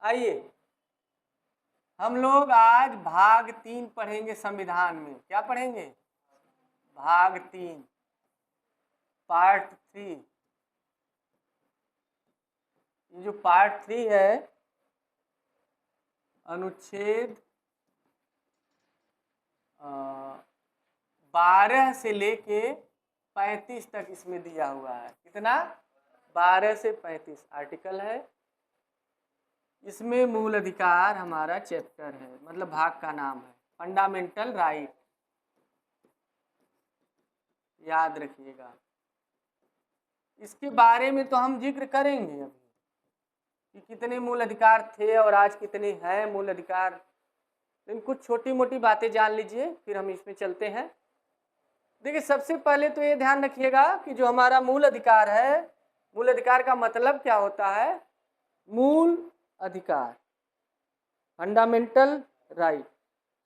आइए हम लोग आज भाग 3 पढ़ेंगे संविधान में। क्या पढ़ेंगे? भाग 3 पार्ट 3। ये जो पार्ट 3 है अनुच्छेद 12 से लेके 35 तक इसमें दिया हुआ है। कितना? 12 से 35 आर्टिकल है। इसमें मूल अधिकार हमारा चैप्टर है, मतलब भाग का नाम है फंडामेंटल राइट। याद रखिएगा, इसके बारे में तो हम जिक्र करेंगे अभी कि कितने मूल अधिकार थे और आज कितने हैं मूल अधिकार। लेकिन कुछ छोटी मोटी बातें जान लीजिए, फिर हम इसमें चलते हैं। देखिए, सबसे पहले तो ये ध्यान रखिएगा कि जो हमारा मूल अधिकार है, मूल अधिकार का मतलब क्या होता है? मूल अधिकार, फंडामेंटल राइट,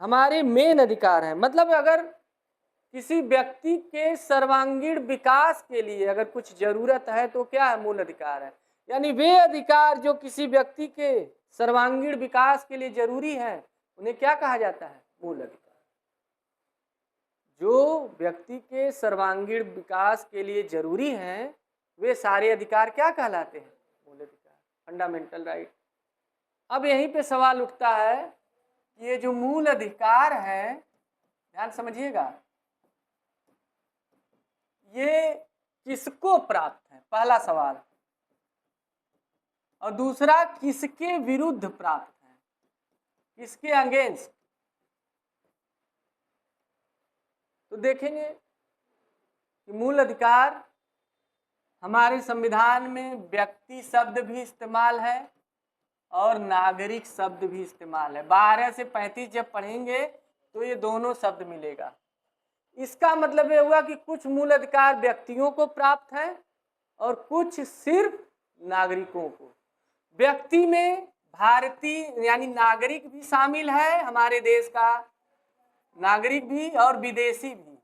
हमारे मेन अधिकार हैं। मतलब अगर किसी व्यक्ति के सर्वांगीण विकास के लिए अगर कुछ जरूरत है तो क्या है? मूल अधिकार है। यानी वे अधिकार जो किसी व्यक्ति के सर्वांगीण विकास के लिए जरूरी है, उन्हें क्या कहा जाता है? मूल अधिकार। जो व्यक्ति के सर्वांगीण विकास के लिए जरूरी हैं, वे सारे अधिकार क्या कहलाते हैं? मूल अधिकार, फंडामेंटल राइट। अब यहीं पे सवाल उठता है कि ये जो मूल अधिकार है, ध्यान समझिएगा, ये किसको प्राप्त है? पहला सवाल। और दूसरा, किसके विरुद्ध प्राप्त है? किसके अगेंस्ट? तो देखेंगे कि मूल अधिकार हमारे संविधान में व्यक्ति शब्द भी इस्तेमाल है और नागरिक शब्द भी इस्तेमाल है। 12 से 35 जब पढ़ेंगे तो ये दोनों शब्द मिलेगा। इसका मतलब ये हुआ कि कुछ मूल अधिकार व्यक्तियों को प्राप्त है और कुछ सिर्फ नागरिकों को। व्यक्ति में भारतीय यानी नागरिक भी शामिल है, हमारे देश का नागरिक भी और विदेशी भी।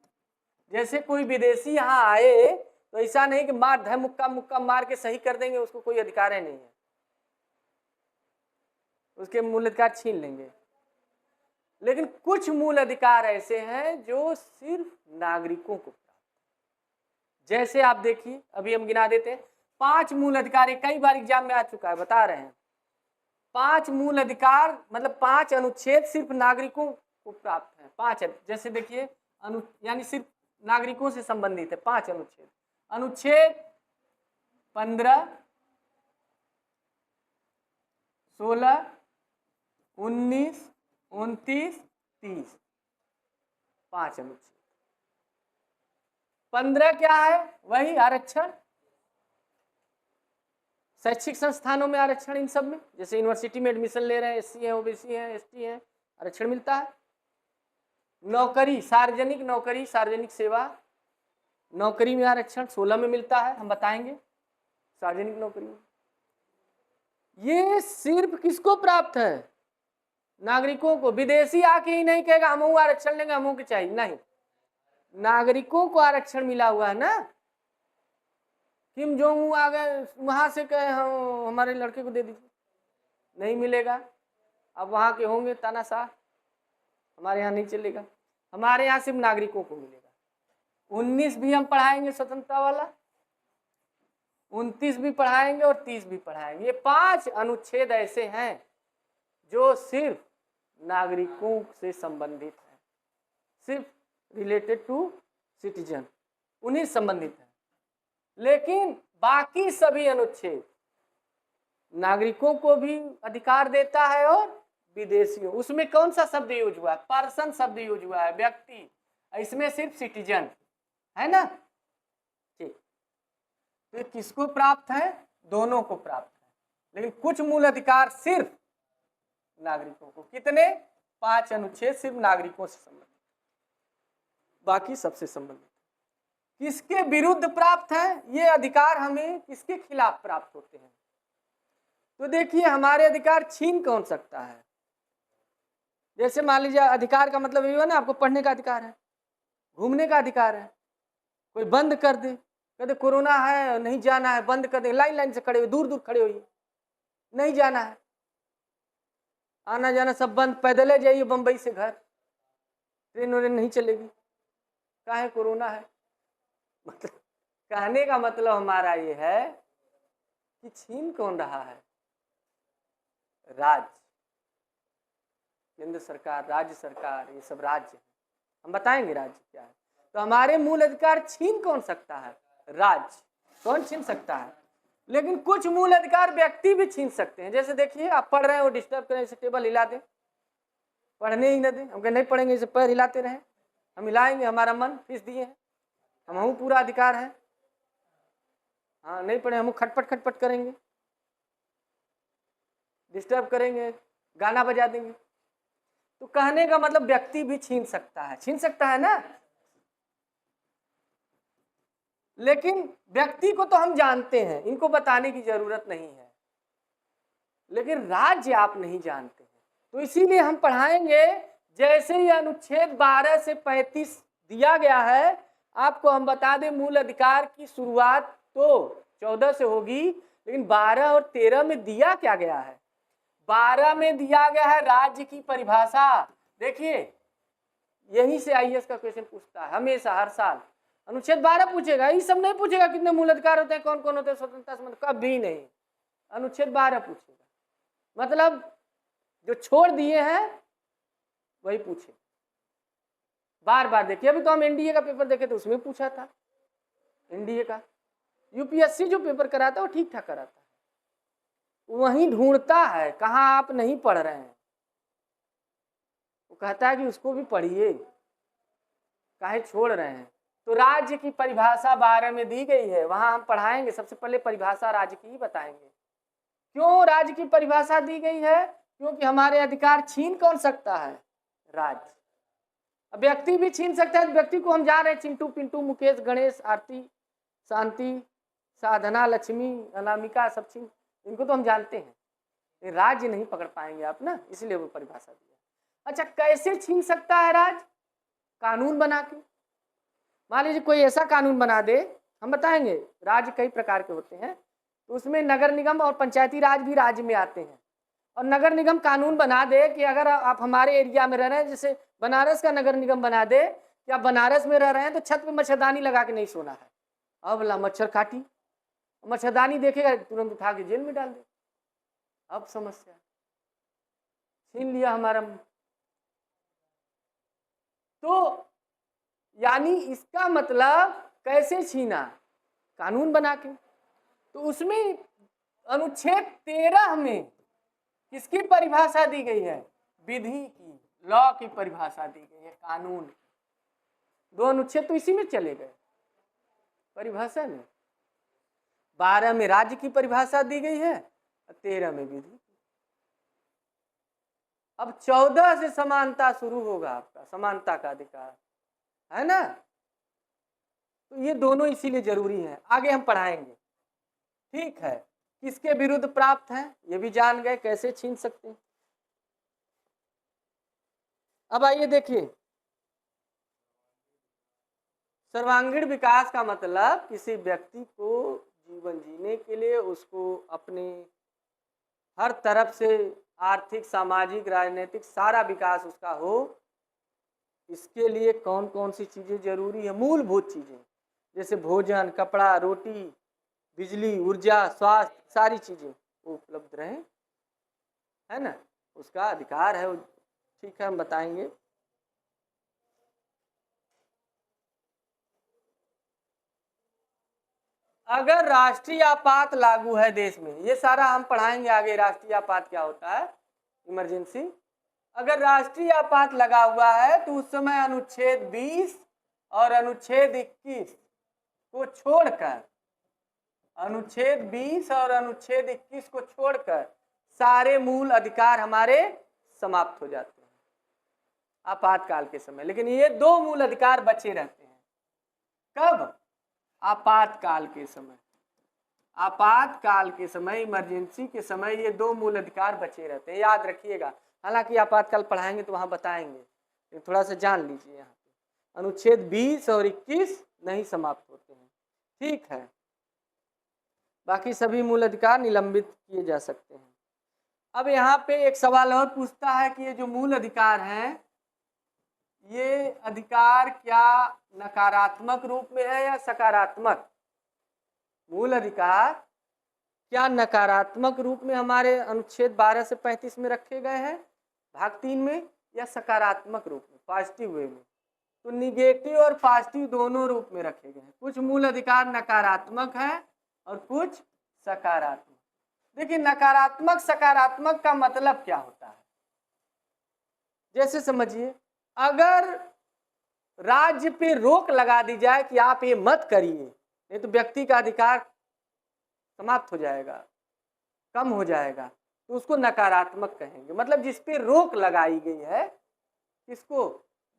जैसे कोई विदेशी यहाँ आए तो ऐसा नहीं कि मार धय मुक्का मार के सही कर देंगे, उसको कोई अधिकार ही नहीं है, उसके मूल अधिकार छीन लेंगे। लेकिन कुछ मूल अधिकार ऐसे हैं जो सिर्फ नागरिकों को प्राप्त। जैसे आप देखिए, अभी हम गिना देते हैं 5 मूल अधिकार। कई बार एग्जाम में आ चुका है, बता रहे हैं। 5 मूल अधिकार मतलब 5 अनुच्छेद सिर्फ नागरिकों को प्राप्त है। 5 जैसे देखिए यानी सिर्फ नागरिकों से संबंधित है 5 अनुच्छेद। अनुच्छेद 15, 16, 19, 29, 30, 5 अनुच्छेद। 15 क्या है? वही आरक्षण, शैक्षिक संस्थानों में आरक्षण, इन सब में जैसे यूनिवर्सिटी में एडमिशन ले रहे हैं, एससी है, ओबीसी है, एसटी है, आरक्षण मिलता है। नौकरी, सार्वजनिक नौकरी, सार्वजनिक सेवा, नौकरी में आरक्षण 16 में मिलता है, हम बताएंगे सार्वजनिक नौकरी में। ये सिर्फ किसको प्राप्त है? नागरिकों को। विदेशी आके ही नहीं कहेगा हम आरक्षण लेंगे, हम को चाहिए, नहीं। नागरिकों को आरक्षण मिला हुआ है ना। किम जोंग आ गए वहां से कहे हम हमारे लड़के को दे दीजिए, नहीं मिलेगा। अब वहां के होंगे तानाशाह, हमारे यहाँ नहीं चलेगा। हमारे यहाँ सिर्फ नागरिकों को मिलेगा। 19 भी हम पढ़ाएंगे स्वतंत्रता वाला, 29 भी पढ़ाएंगे और 30 भी पढ़ाएंगे। ये 5 अनुच्छेद ऐसे हैं जो सिर्फ नागरिकों से संबंधित है, सिर्फ रिलेटेड टू सिटीजन, उन्हीं संबंधित है। लेकिन बाकी सभी अनुच्छेद नागरिकों को भी अधिकार देता है और विदेशियों। उसमें कौन सा शब्द यूज हुआ है? पर्सन शब्द यूज हुआ है, व्यक्ति। इसमें सिर्फ सिटीजन है ना। ठीक, तो किसको प्राप्त है? दोनों को प्राप्त है। लेकिन कुछ मूल अधिकार सिर्फ नागरिकों को। कितने? 5 अनुच्छेद सिर्फ नागरिकों से संबंधित, बाकी सबसे संबंधित। किसके विरुद्ध प्राप्त है ये अधिकार? हमें किसके खिलाफ प्राप्त होते हैं? तो देखिए, हमारे अधिकार छीन कौन सकता है? जैसे मान लीजिए, अधिकार का मतलब ये हुआ ना, आपको पढ़ने का अधिकार है, घूमने का अधिकार है। कोई बंद कर दे, कहते कोरोना है नहीं जाना है, बंद कर दे, लाइन लाइन से खड़े हुए, दूर दूर खड़े हुए, नहीं जाना है, आना जाना सब बंद, पैदल जाइए बम्बई से घर, ट्रेन व्रेन नहीं चलेगी, काहे कोरोना है। मतलब कहने का मतलब हमारा ये है कि छीन कौन रहा है? राज्य, केंद्र सरकार, राज्य सरकार, ये सब राज्य है। हम बताएंगे राज्य क्या है। तो हमारे मूल अधिकार छीन कौन सकता है? राज्य। कौन छीन सकता है? लेकिन कुछ मूल अधिकार व्यक्ति भी छीन सकते हैं। जैसे देखिए आप पढ़ रहे हैं, वो डिस्टर्ब करें, इसे टेबल हिला दें, पढ़ने ही न दें, हम नहीं पढ़ेंगे, इसे पैर हिलाते रहें, हम हिलाएंगे, हमारा मन फीस दिए हैं, हम पूरा अधिकार है। हाँ नहीं पढ़े, हम खटपट खटपट करेंगे, डिस्टर्ब करेंगे, गाना बजा देंगे। तो कहने का मतलब व्यक्ति भी छीन सकता है, छीन सकता है ना। लेकिन व्यक्ति को तो हम जानते हैं, इनको बताने की जरूरत नहीं है, लेकिन राज्य आप नहीं जानते हैं। तो इसीलिए हम पढ़ाएंगे, जैसे ही अनुच्छेद 12 से 35 दिया गया है, आपको हम बता दें मूल अधिकार की शुरुआत तो 14 से होगी, लेकिन 12 और 13 में दिया क्या गया है? 12 में दिया गया है राज्य की परिभाषा। देखिए यहीं से आईएएस का क्वेश्चन पूछता है हमेशा, हर साल अनुच्छेद 12 पूछेगा, ये सब नहीं पूछेगा कितने मूल अधिकार होते हैं, कौन कौन होते हैं, स्वतंत्रता संबंध, कभी नहीं। अनुच्छेद 12 पूछेगा, मतलब जो छोड़ दिए हैं वही पूछे। बार बार देखिए, अभी तो हम एनडीए का पेपर देखे थे, उसमें पूछा था एनडीए का। यूपीएससी जो पेपर कराता है वो ठीक ठाक कराता है, वहीं ढूंढता है कहाँ आप नहीं पढ़ रहे हैं, वो कहता है कि उसको भी पढ़िए, काहे छोड़ रहे हैं। तो राज्य की परिभाषा 12 में दी गई है, वहां हम पढ़ाएंगे। सबसे पहले परिभाषा राज्य की ही बताएंगे। क्यों राज्य की परिभाषा दी गई है? क्योंकि हमारे अधिकार छीन कौन सकता है? राज्य। अब व्यक्ति भी छीन सकता है, व्यक्ति को हम जान रहे हैं, चिंटू पिंटू मुकेश गणेश आरती शांति साधना लक्ष्मी अनामिका सब छीन, इनको तो हम जानते हैं, राज्य नहीं पकड़ पाएंगे आप ना, इसलिए वो परिभाषा दी है। अच्छा, कैसे छीन सकता है राज्य? कानून बना के। मान लीजिए कोई ऐसा कानून बना दे, हम बताएंगे राज्य कई प्रकार के होते हैं, तो उसमें नगर निगम और पंचायती राज भी राज्य में आते हैं। और नगर निगम कानून बना दे कि अगर आप हमारे एरिया में रह रहे हैं, जैसे बनारस का नगर निगम बना दे कि आप बनारस में रह रहे हैं तो छत पे मच्छरदानी लगा के नहीं सोना है। अब ला मच्छर काटी, मच्छरदानी देखेगा तुरंत उठा के जेल में डाल दे। अब समस्या, छीन लिया हमारा। तो यानी इसका मतलब कैसे छीना? कानून बना के। तो उसमें अनुच्छेद 13 में किसकी परिभाषा दी गई है? विधि की, लॉ की परिभाषा दी गई है, कानून। 2 अनुच्छेद तो इसी में चले गए परिभाषा में। 12 में राज्य की परिभाषा दी गई है, 13 में विधि। अब 14 से समानता शुरू होगा आपका, समानता का अधिकार है ना। तो ये दोनों इसीलिए जरूरी है, आगे हम पढ़ाएंगे, ठीक है। किसके विरुद्ध प्राप्त है ये भी जान गए, कैसे छीन सकते हैं। अब आइए देखिए, सर्वांगीण विकास का मतलब किसी व्यक्ति को जीवन जीने के लिए उसको अपने हर तरफ से आर्थिक सामाजिक राजनीतिक सारा विकास उसका हो। इसके लिए कौन कौन सी चीज़ें जरूरी है? मूलभूत चीज़ें जैसे भोजन, कपड़ा, रोटी, बिजली, ऊर्जा, स्वास्थ्य, सारी चीज़ें उपलब्ध रहें, है ना, उसका अधिकार है। ठीक है, हम बताएंगे। अगर राष्ट्रीय आपात लागू है देश में, ये सारा हम पढ़ाएंगे आगे, राष्ट्रीय आपात क्या होता है, इमरजेंसी। अगर राष्ट्रीय आपात लगा हुआ है तो उस समय अनुच्छेद 20 और अनुच्छेद 21 को छोड़कर, अनुच्छेद 20 और अनुच्छेद 21 को छोड़कर सारे मूल अधिकार हमारे समाप्त हो जाते हैं आपातकाल के समय। लेकिन ये 2 मूल अधिकार बचे रहते हैं। कब? आपातकाल के समय। आपातकाल के समय, इमरजेंसी के समय ये 2 मूल अधिकार बचे रहते हैं, याद रखिएगा। हालांकि आपातकाल पढ़ाएंगे तो वहां बताएंगे, थोड़ा सा जान लीजिए। यहाँ पे अनुच्छेद 20 और 21 नहीं समाप्त होते हैं, ठीक है। बाकी सभी मूल अधिकार निलंबित किए जा सकते हैं। अब यहाँ पे एक सवाल और पूछता है कि ये जो मूल अधिकार हैं, ये अधिकार क्या नकारात्मक रूप में है या सकारात्मक? मूल अधिकार क्या नकारात्मक रूप में हमारे अनुच्छेद 12 से 35 में रखे गए हैं भाग 3 में, या सकारात्मक रूप में, पॉजिटिव वे में? तो निगेटिव और पॉजिटिव दोनों रूप में रखे गए हैं। कुछ मूल अधिकार नकारात्मक है और कुछ सकारात्मक। देखिए, नकारात्मक सकारात्मक का मतलब क्या होता है? जैसे समझिए, अगर राज्य पे रोक लगा दी जाए कि आप ये मत करिए, नहीं तो व्यक्ति का अधिकार समाप्त हो जाएगा, कम हो जाएगा, तो उसको नकारात्मक कहेंगे। मतलब जिस पे रोक लगाई गई है, किसको?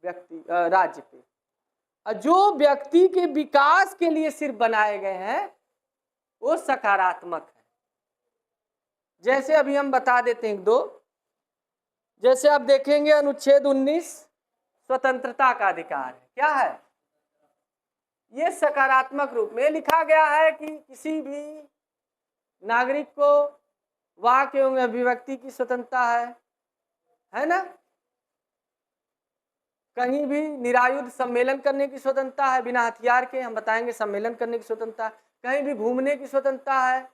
व्यक्ति, राज्य पे। जो व्यक्ति के विकास के लिए सिर्फ बनाए गए हैं वो सकारात्मक है। जैसे अभी हम बता देते हैं दो, जैसे आप देखेंगे अनुच्छेद 19 स्वतंत्रता का अधिकार है, क्या है? ये सकारात्मक रूप में लिखा गया है कि किसी भी नागरिक को वाक एवं अभिव्यक्ति की स्वतंत्रता है ना? कहीं भी निरायुध सम्मेलन करने की स्वतंत्रता है बिना हथियार के, हम बताएंगे सम्मेलन करने की स्वतंत्रता। कहीं भी घूमने की स्वतंत्रता है,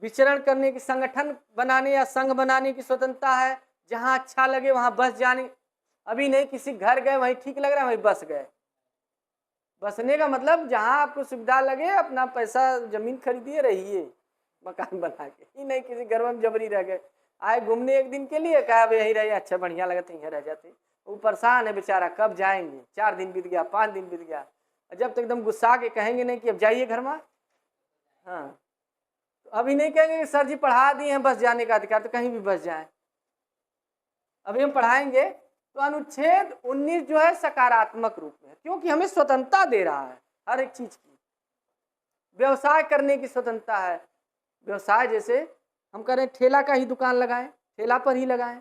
विचरण करने की, संगठन बनाने या संघ बनाने की स्वतंत्रता है, जहां अच्छा लगे वहां बस जाने। अभी नहीं, किसी घर गए वहीं ठीक लग रहा है वहीं बस गए। बसने का मतलब जहां आपको सुविधा लगे, अपना पैसा जमीन खरीदिए, रहिए मकान बना के, ही नहीं किसी घर में जबरी रह गए। आए घूमने एक दिन के लिए, कहा अब यहीं रहे, अच्छा बढ़िया लगा तो यहीं रह जाते। वो परेशान है बेचारा, कब जाएंगे? 4 दिन बीत गया, 5 दिन बीत गया, जब तक एकदम गुस्सा के कहेंगे नहीं कि अब जाइए घर में। हाँ, तो अभी नहीं कहेंगे कि सर जी पढ़ा दिए हैं बस जाने का अधिकार, तो कहीं भी बस जाए। अभी हम पढ़ाएंगे। तो अनुच्छेद 19 जो है सकारात्मक रूप में, क्योंकि हमें स्वतंत्रता दे रहा है हर एक चीज की। व्यवसाय करने की स्वतंत्रता है। व्यवसाय जैसे हम करें, ठेला का ही दुकान लगाएं, ठेला पर ही लगाएं।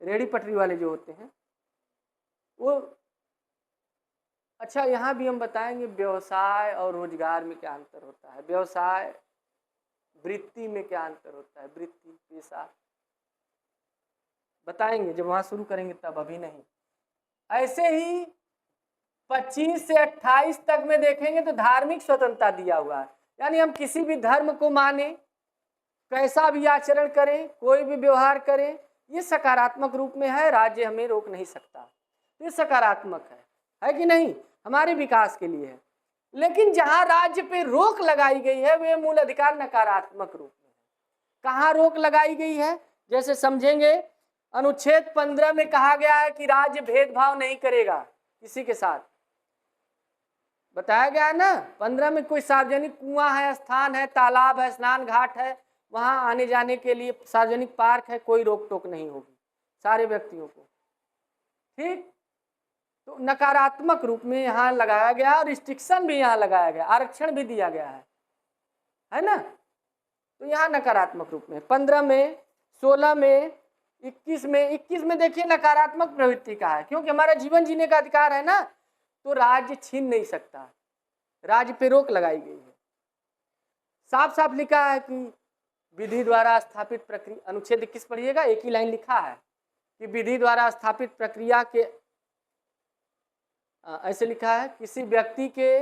रेडी पटरी वाले जो होते हैं वो, अच्छा यहाँ भी हम बताएंगे व्यवसाय और रोजगार में क्या अंतर होता है, व्यवसाय वृत्ति में क्या अंतर होता है, वृत्ति पेशा बताएंगे जब वहां शुरू करेंगे तब, अभी नहीं। ऐसे ही 25 से 28 तक में देखेंगे तो धार्मिक स्वतंत्रता दिया हुआ है, यानी हम किसी भी धर्म को माने, कैसा भी आचरण करें, कोई भी व्यवहार करें, ये सकारात्मक रूप में है, राज्य हमें रोक नहीं सकता। ये सकारात्मक है कि नहीं? हमारे विकास के लिए है। लेकिन जहां राज्य पे रोक लगाई गई है वे मूल अधिकार नकारात्मक रूप में है। कहाँ रोक लगाई गई है? जैसे समझेंगे, अनुच्छेद 15 में कहा गया है कि राज्य भेदभाव नहीं करेगा किसी के साथ, बताया गया है ना। 15 में कोई सार्वजनिक कुआं है, स्थान है, तालाब है, स्नान घाट है, वहां आने जाने के लिए सार्वजनिक पार्क है, कोई रोक टोक नहीं होगी सारे व्यक्तियों को, ठीक। तो नकारात्मक रूप में यहाँ लगाया गया और रिस्ट्रिक्शन भी यहाँ लगाया गया, आरक्षण भी दिया गया है ना। तो यहाँ नकारात्मक रूप में 15 में, 16 में, 21 में देखिए नकारात्मक प्रवृत्ति का है, क्योंकि हमारा जीवन जीने का अधिकार है ना, तो राज्य छीन नहीं सकता, राज्य पे रोक लगाई गई है। साफ साफ लिखा है कि विधि द्वारा स्थापित प्रक्रिया, अनुच्छेद 21 पढ़िएगा, एक ही लाइन लिखा है कि विधि द्वारा स्थापित प्रक्रिया के, ऐसे लिखा है, किसी व्यक्ति के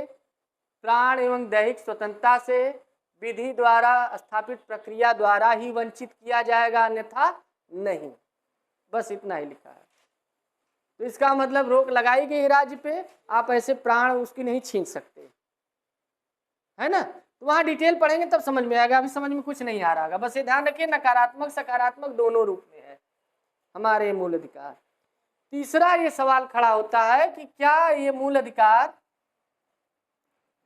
प्राण एवं दैहिक स्वतंत्रता से विधि द्वारा स्थापित प्रक्रिया द्वारा ही वंचित किया जाएगा, अन्यथा नहीं। बस इतना ही लिखा है। तो इसका मतलब रोक लगाई गई राज्य पे, आप ऐसे प्राण उसकी नहीं छीन सकते, है ना। तो वहाँ डिटेल पढ़ेंगे तब समझ में आएगा, अभी समझ में कुछ नहीं आ रहा। बस ये ध्यान रखिए नकारात्मक सकारात्मक दोनों रूप में है हमारे मूल अधिकार। तीसरा ये सवाल खड़ा होता है कि क्या ये मूल अधिकार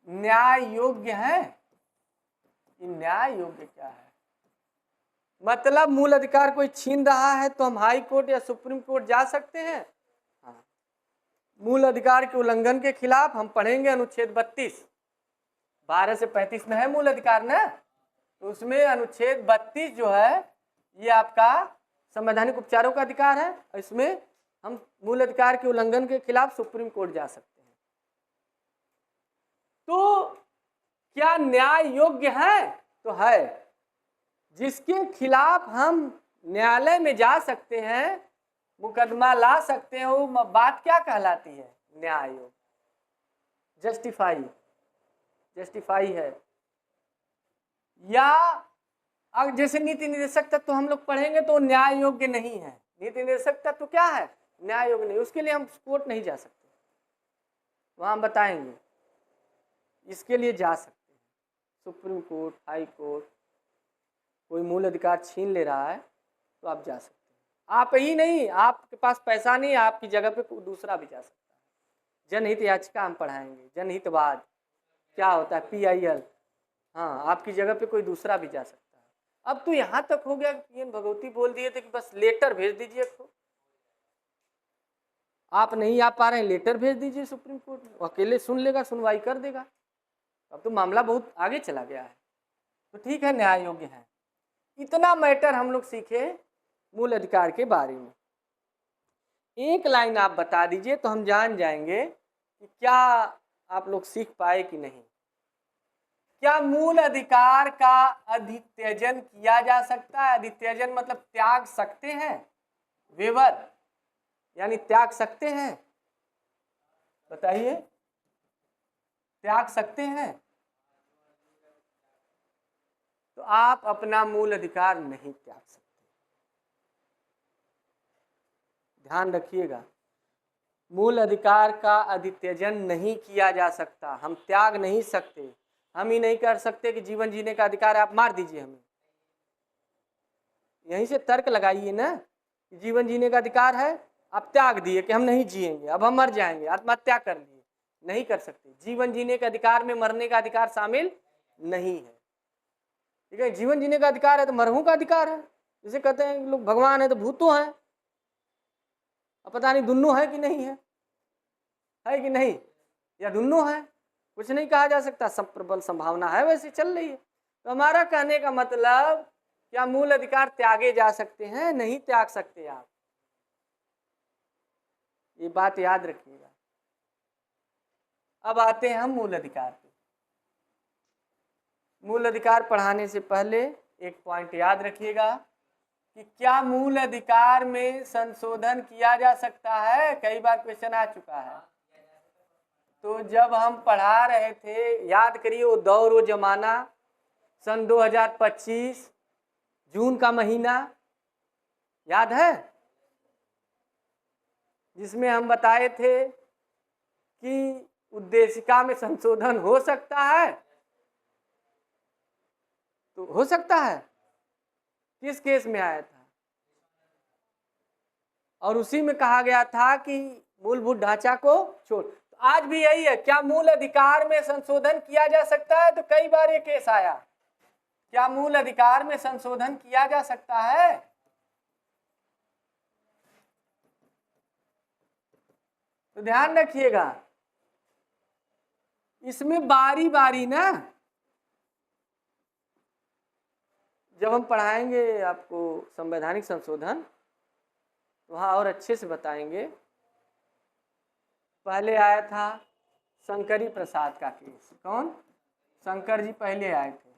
न्याय योग्य है? न्याय योग्य क्या है? मतलब मूल अधिकार कोई छीन रहा है तो हम हाई कोर्ट या सुप्रीम कोर्ट जा सकते हैं? हाँ। मूल अधिकार के उल्लंघन के खिलाफ हम पढ़ेंगे अनुच्छेद 32, 12 से 35 में है मूल अधिकार ना, तो उसमें अनुच्छेद 32 जो है ये आपका संवैधानिक उपचारों का अधिकार है। इसमें हम मूल अधिकार के उल्लंघन के खिलाफ सुप्रीम कोर्ट जा सकते हैं। तो क्या न्याय योग्य है? तो है। जिसके खिलाफ हम न्यायालय में जा सकते हैं, मुकदमा ला सकते हैं, वो बात क्या कहलाती है? न्याय योग, जस्टिफाई है। या अब जैसे नीति निर्देशक तत्व हम लोग पढ़ेंगे तो न्याय योग्य नहीं है। नीति निर्देशक तत्व क्या है? न्याय योग्य नहीं, उसके लिए हम कोर्ट नहीं जा सकते, वहां हम बताएंगे। इसके लिए जा सकते हैं सुप्रीम कोर्ट, हाई कोर्ट। कोई मूल अधिकार छीन ले रहा है तो आप जा सकते हैं। आप ही नहीं, आपके पास पैसा नहीं, आपकी जगह पे कोई दूसरा भी जा सकता है। जनहित याचिका हम पढ़ाएंगे, जनहितवाद क्या होता है, PIL। हाँ, आपकी जगह पे कोई दूसरा भी जा सकता है। अब तो यहाँ तक हो गया कि PN भगवती बोल दिए थे कि बस लेटर भेज दीजिए, आप नहीं आ पा रहे हैं, लेटर भेज दीजिए सुप्रीम कोर्ट में, अकेले सुन लेगा, सुनवाई कर देगा। अब तो मामला बहुत आगे चला गया है, तो ठीक है, न्याय योग्य है। इतना मैटर हम लोग सीखे मूल अधिकार के बारे में। एक लाइन आप बता दीजिए तो हम जान जाएंगे कि क्या आप लोग सीख पाए कि नहीं। क्या मूल अधिकार का अधित्यजन किया जा सकता है? अधित्यजन मतलब त्याग सकते हैं, वेवर यानी त्याग सकते हैं, बताइए, त्याग सकते हैं? तो आप अपना मूल अधिकार नहीं त्याग सकते, ध्यान रखिएगा। मूल अधिकार का अधित्यजन नहीं किया जा सकता, हम त्याग नहीं सकते। हम ही नहीं कर सकते कि जीवन जीने का अधिकार है, आप मार दीजिए हमें। यहीं से तर्क लगाइए ना कि जीवन जीने का अधिकार है, आप त्याग दिए कि हम नहीं जिएंगे, अब हम मर जाएंगे, आत्महत्या कर लिए। नहीं कर सकते। जीवन जीने के अधिकार में मरने का अधिकार शामिल नहीं है, ठीक है। जीवन जीने का अधिकार है तो मरहू का अधिकार है। जैसे कहते हैं लोग भगवान है तो भूतों है, अब पता नहीं दुन्नों है कि नहीं है कि नहीं, या दुन्नों है, कुछ नहीं कहा जा सकता। सब प्रबल संभावना है, वैसे चल रही है। तो हमारा कहने का मतलब, क्या मूल अधिकार त्यागे जा सकते हैं? नहीं त्याग सकते आप, ये बात याद रखिएगा। अब आते हैं हम मूल अधिकार पे। मूल अधिकार पढ़ाने से पहले एक पॉइंट याद रखिएगा कि क्या मूल अधिकार में संशोधन किया जा सकता है? कई बार क्वेश्चन आ चुका है। तो जब हम पढ़ा रहे थे, याद करिए वो दौर, वो जमाना, सन 2025 जून का महीना, याद है, जिसमें हम बताए थे कि उद्देशिका में संशोधन हो सकता है। तो हो सकता है, किस केस में आया था? और उसी में कहा गया था कि मूलभूत ढांचा को छोड़। तो आज भी यही है, क्या मूल अधिकार में संशोधन किया जा सकता है? तो कई बार ये केस आया, क्या मूल अधिकार में संशोधन किया जा सकता है? तो ध्यान रखिएगा, इसमें बारी बारी ना, जब हम पढ़ाएंगे आपको संवैधानिक संशोधन, वहाँ और अच्छे से बताएंगे। पहले आया था शंकरी प्रसाद का केस। कौन? शंकर जी पहले आए थे।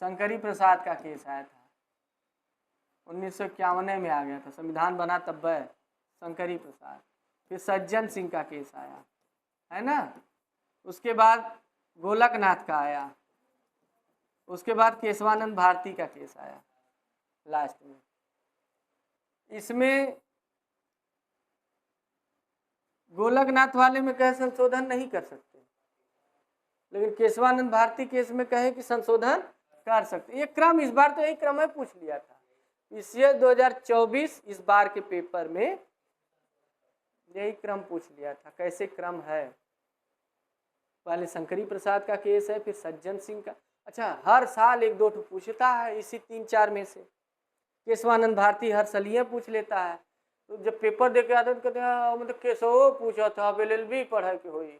शंकरी प्रसाद का केस आया था, 1951 में आ गया था, संविधान बना तब है शंकरी प्रसाद। फिर सज्जन सिंह का केस आया, है ना। उसके बाद गोलकनाथ का आया, उसके बाद केशवानंद भारती का केस आया लास्ट में। इसमें गोलकनाथ वाले में कहे संशोधन नहीं कर सकते, लेकिन केशवानंद भारती केस में कहे कि संशोधन कर सकते। ये क्रम इस बार तो यही क्रम है, पूछ लिया था इसलिए 2024 इस बार के पेपर में यही क्रम पूछ लिया था। कैसे क्रम है? पहले शंकरी प्रसाद का केस है, फिर सज्जन सिंह का। अच्छा, हर साल एक दो पूछता है इसी 3-4 में से। केशवानंद भारती हर सलिए पूछ लेता है। तो जब पेपर दे के आते तो कहते हैं मतलब केशव पूछा था, अब LLB पढ़े के हुई।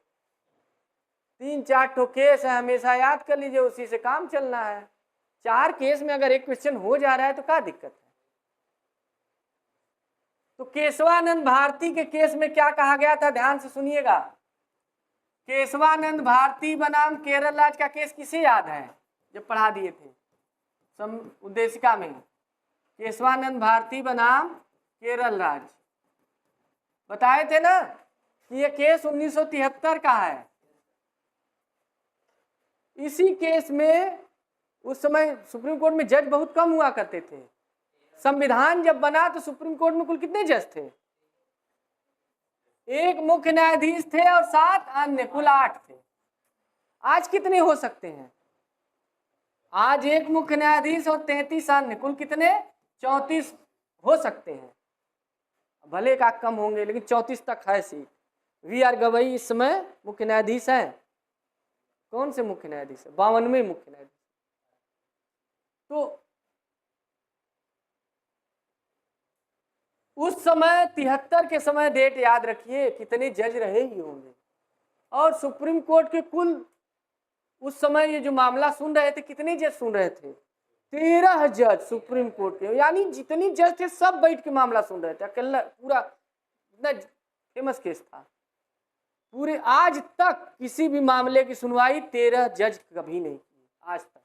3-4 ठो केस है, हमेशा याद कर लीजिए, उसी से काम चलना है। 4 केस में अगर एक क्वेश्चन हो जा रहा है तो क्या दिक्कत है? तो केशवानंद भारती के केस में क्या कहा गया था, ध्यान से सुनिएगा। केशवानंद भारती बनाम केरल राज्य का केस किसे याद है? जब पढ़ा दिए थे उद्देशिका में, केशवानंद भारती बनाम केरल राज्य। बताए थे ना कि ये केस 1973 का है। इसी केस में उस समय सुप्रीम कोर्ट में जज बहुत कम हुआ करते थे। संविधान जब बना तो सुप्रीम कोर्ट में कुल कितने जज थे? एक मुख्य न्यायाधीश थे और 7 अन्य, कुल 8 थे। आज कितने हो सकते हैं? आज एक मुख्य न्यायाधीश और 33 अन्य, कुल कितने? 34 हो सकते हैं। भले का कम होंगे लेकिन 34 तक है सीट। वी.आर. गवई इस समय मुख्य न्यायाधीश हैं। कौन से मुख्य न्यायाधीश है? 52वें मुख्य न्यायाधीश। तो उस समय 73 के समय डेट याद रखिए, कितने जज रहे ही होंगे। और सुप्रीम कोर्ट के कुल उस समय ये जो मामला सुन रहे थे, कितने जज सुन रहे थे? 13 जज सुप्रीम कोर्ट के, यानी जितनी जज थे सब बैठ के मामला सुन रहे थे। अकेला पूरा इतना फेमस केस था। पूरे आज तक किसी भी मामले की सुनवाई 13 जज कभी नहीं की आज तक,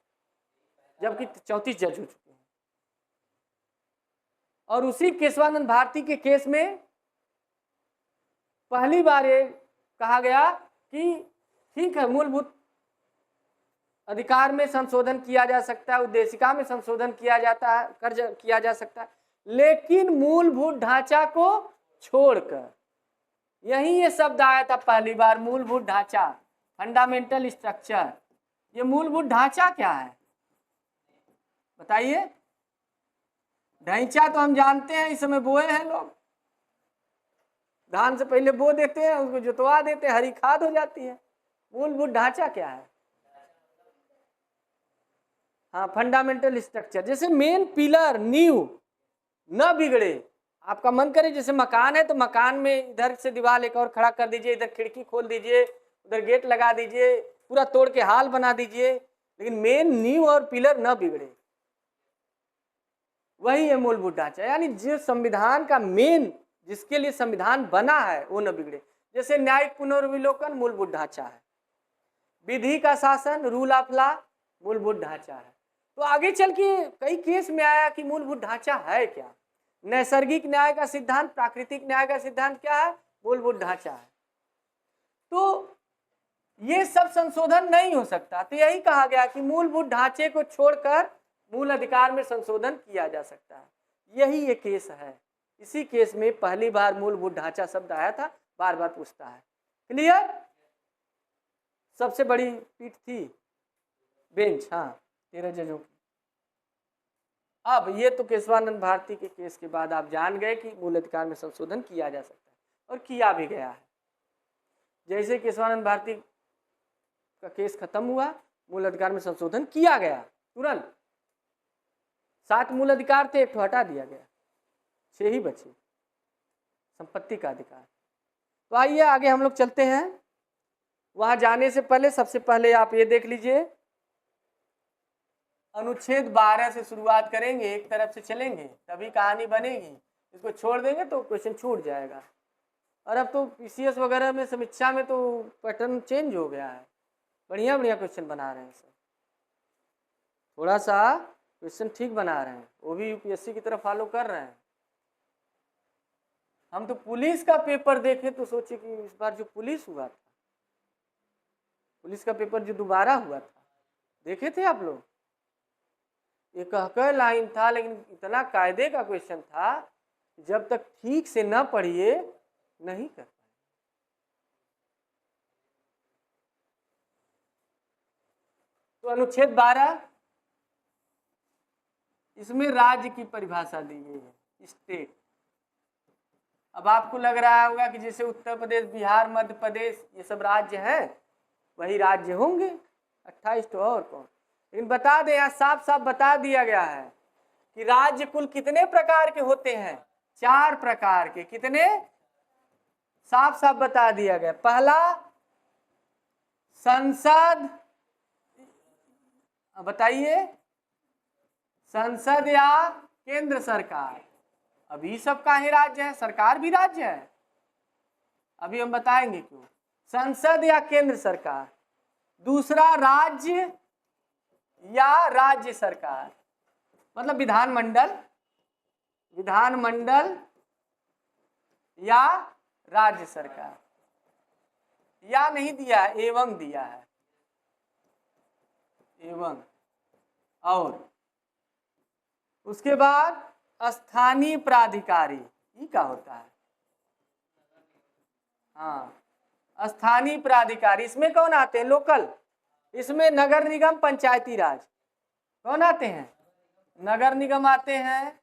जबकि 34 जज हो चुके हैं। और उसी केशवानंद भारती के केस में पहली बार ये कहा गया कि ठीक है, मूलभूत अधिकार में संशोधन किया जा सकता है, उद्देशिका में संशोधन किया जा सकता है, लेकिन मूलभूत ढांचा को छोड़कर। यही ये शब्द आया था पहली बार, मूलभूत ढांचा, फंडामेंटल स्ट्रक्चर। ये मूलभूत ढांचा क्या है बताइए? ढांचा तो हम जानते हैं, इस समय बोए हैं लोग, धान से पहले बो देते हैं, उसको जुतवा देते हैं, हरी खाद हो जाती है। मूलभूत ढांचा क्या है? हाँ, फंडामेंटल स्ट्रक्चर। जैसे मेन पिलर, नींव न बिगड़े। आपका मन करे जैसे मकान है तो मकान में इधर से दीवार एक और खड़ा कर दीजिए, इधर खिड़की खोल दीजिए, उधर गेट लगा दीजिए, पूरा तोड़ के हाल बना दीजिए, लेकिन मेन नींव और पिलर न बिगड़े, वही है मूलभूत ढांचा। यानी जो संविधान का मेन, जिसके लिए संविधान बना है, वो न बिगड़े। जैसे न्यायिक पुनर्विलोकन मूलभूत ढांचा है, विधि का शासन, रूल ऑफ लॉ मूलभूत ढांचा है। तो आगे चल के कई केस में आया कि मूलभूत ढांचा है क्या। नैसर्गिक न्याय का सिद्धांत, प्राकृतिक न्याय का सिद्धांत क्या है? मूलभूत ढांचा है। तो ये सब संशोधन नहीं हो सकता। तो यही कहा गया कि मूलभूत ढांचे को छोड़कर मूल अधिकार में संशोधन किया जा सकता है। यही ये केस है। इसी केस में पहली बार मूलभूत ढांचा शब्द आया था, बार बार पूछता है। क्लियर? सबसे बड़ी पीठ थी बेंच, हाँ, 13 जजों की। अब ये तो केशवानंद भारती के केस के बाद आप जान गए कि मूल अधिकार में संशोधन किया जा सकता है, और किया भी गया है। जैसे केशवानंद भारती का केस खत्म हुआ, मूल अधिकार में संशोधन किया गया तुरंत। 7 मूल अधिकार थे, 1 हटा दिया गया, 6 ही बचे। संपत्ति का अधिकार। तो आइए आगे हम लोग चलते हैं। वहां जाने से पहले सबसे पहले आप ये देख लीजिए, अनुच्छेद 12 से शुरुआत करेंगे, एक तरफ से चलेंगे तभी कहानी बनेगी। इसको छोड़ देंगे तो क्वेश्चन छूट जाएगा। और अब तो पीसीएस वगैरह में समीक्षा में तो पैटर्न चेंज हो गया है, बढ़िया बढ़िया क्वेश्चन बना रहे हैं सर। थोड़ा सा क्वेश्चन ठीक बना रहे हैं, वो भी यूपीएससी की तरफ फॉलो कर रहे हैं। हम तो पुलिस का पेपर देखे तो सोचे कि इस बार जो पुलिस हुआ था, पुलिस का पेपर जो दोबारा हुआ था, देखे थे आप लोग? ये कह लाइन था, लेकिन इतना कायदे का क्वेश्चन था, जब तक ठीक से न पढ़िए नहीं कर पाए। तो अनुच्छेद 12, इसमें राज्य की परिभाषा दी गई है, स्टेट। अब आपको लग रहा होगा कि जैसे उत्तर प्रदेश, बिहार, मध्य प्रदेश ये सब राज्य हैं, वही राज्य होंगे 28 तो और कौन। लेकिन बता दें, यहाँ साफ साफ बता दिया गया है कि राज्य कुल कितने प्रकार के होते हैं? 4 प्रकार के। कितने? साफ साफ बता दिया गया। पहला संसद, बताइए, संसद या केंद्र सरकार। अभी सब काहे राज्य है? सरकार भी राज्य है, अभी हम बताएंगे क्यों। संसद या केंद्र सरकार। दूसरा राज्य या राज्य सरकार, मतलब विधानमंडल विधानमंडल या राज्य सरकार, या नहीं दिया है, एवं दिया है, एवं। और उसके बाद स्थानीय प्राधिकारी, ये क्या होता है? हाँ, स्थानीय प्राधिकारी, इसमें कौन आते हैं? लोकल। इसमें नगर निगम, पंचायती राज, कौन आते हैं? नगर निगम आते हैं,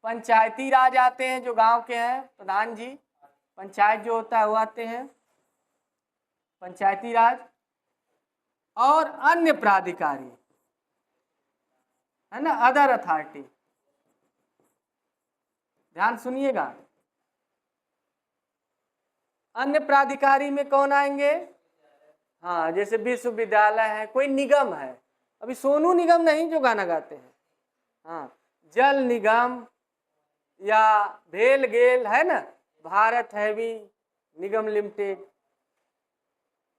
पंचायती राज आते हैं, जो गांव के हैं प्रधान जी, पंचायत जो होता है वो आते हैं, पंचायती राज, और अन्य प्राधिकारी है ना, अदर अथॉरिटी। ध्यान सुनिएगा, अन्य प्राधिकारी में कौन आएंगे? हाँ, जैसे विश्वविद्यालय है, कोई निगम है, अभी सोनू निगम नहीं जो गाना गाते हैं, हाँ, जल निगम या भेल गेल है ना, भारत हैवी निगम limited,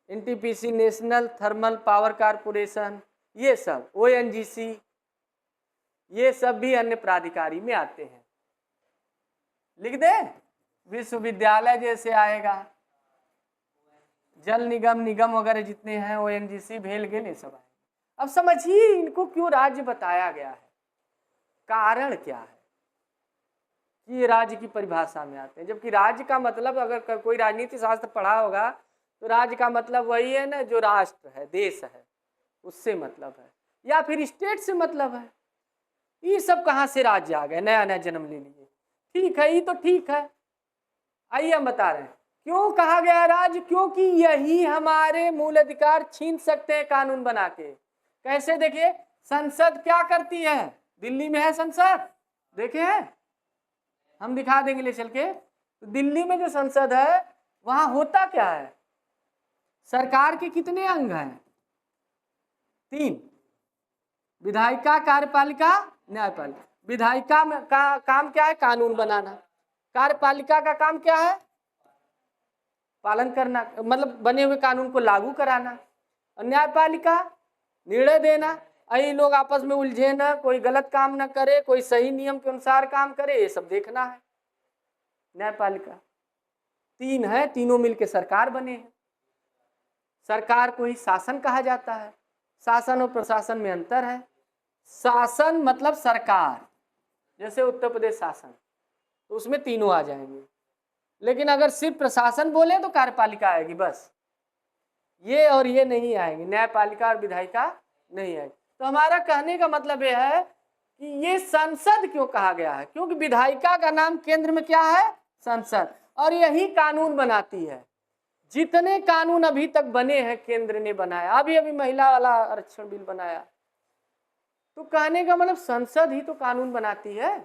NTPC national thermal power corporation, ये सब, ओएनजीसी, ये सब भी अन्य प्राधिकारी में आते हैं। लिख दे, विश्वविद्यालय जैसे आएगा, जल निगम, निगम वगैरह जितने हैं, ओएनजीसी, भेल गेल, ये सब आएगा। अब समझिए इनको क्यों राज्य बताया गया है, कारण क्या है कि ये राज्य की परिभाषा में आते हैं। जबकि राज्य का मतलब, अगर कोई राजनीति शास्त्र पढ़ा होगा तो राज्य का मतलब वही है ना जो राष्ट्र है, देश है, उससे मतलब है, या फिर स्टेट से मतलब है। ये सब कहाँ से राज्य आ गए, नया नया जन्म ले लिए? ठीक है, ये तो ठीक है। आइए हम बता रहे हैं क्यों कहा गया राज्य, क्योंकि यही हमारे मूल अधिकार छीन सकते हैं कानून बना के। कैसे? देखिए, संसद क्या करती है, दिल्ली में है संसद, देखे हैं, हम दिखा देंगे ले चल के। तो दिल्ली में जो संसद है वहां होता क्या है? सरकार के कितने अंग हैं? 3, विधायिका, कार्यपालिका, न्यायपालिका। विधायिका का काम क्या है? कानून बनाना। कार्यपालिका का काम क्या है? पालन करना, मतलब बने हुए कानून को लागू कराना। और न्यायपालिका निर्णय देना, ये लोग आपस में उलझे ना, कोई गलत काम ना करे, कोई सही नियम के अनुसार काम करे, ये सब देखना है न्यायपालिका। 3 है, तीनों मिलके सरकार बने हैं। सरकार को ही शासन कहा जाता है। शासन और प्रशासन में अंतर है। शासन मतलब सरकार, जैसे उत्तर प्रदेश शासन, तो उसमें तीनों आ जाएंगे। लेकिन अगर सिर्फ प्रशासन बोले तो कार्यपालिका आएगी बस, ये और ये नहीं आएगी, न्यायपालिका और विधायिका नहीं आएगी। तो हमारा कहने का मतलब यह है कि ये संसद क्यों कहा गया है, क्योंकि विधायिका का नाम केंद्र में क्या है? संसद, और यही कानून बनाती है। जितने कानून अभी तक बने हैं केंद्र ने बनाया, अभी अभी महिला वाला आरक्षण बिल बनाया, तो कहने का मतलब संसद ही तो कानून बनाती है।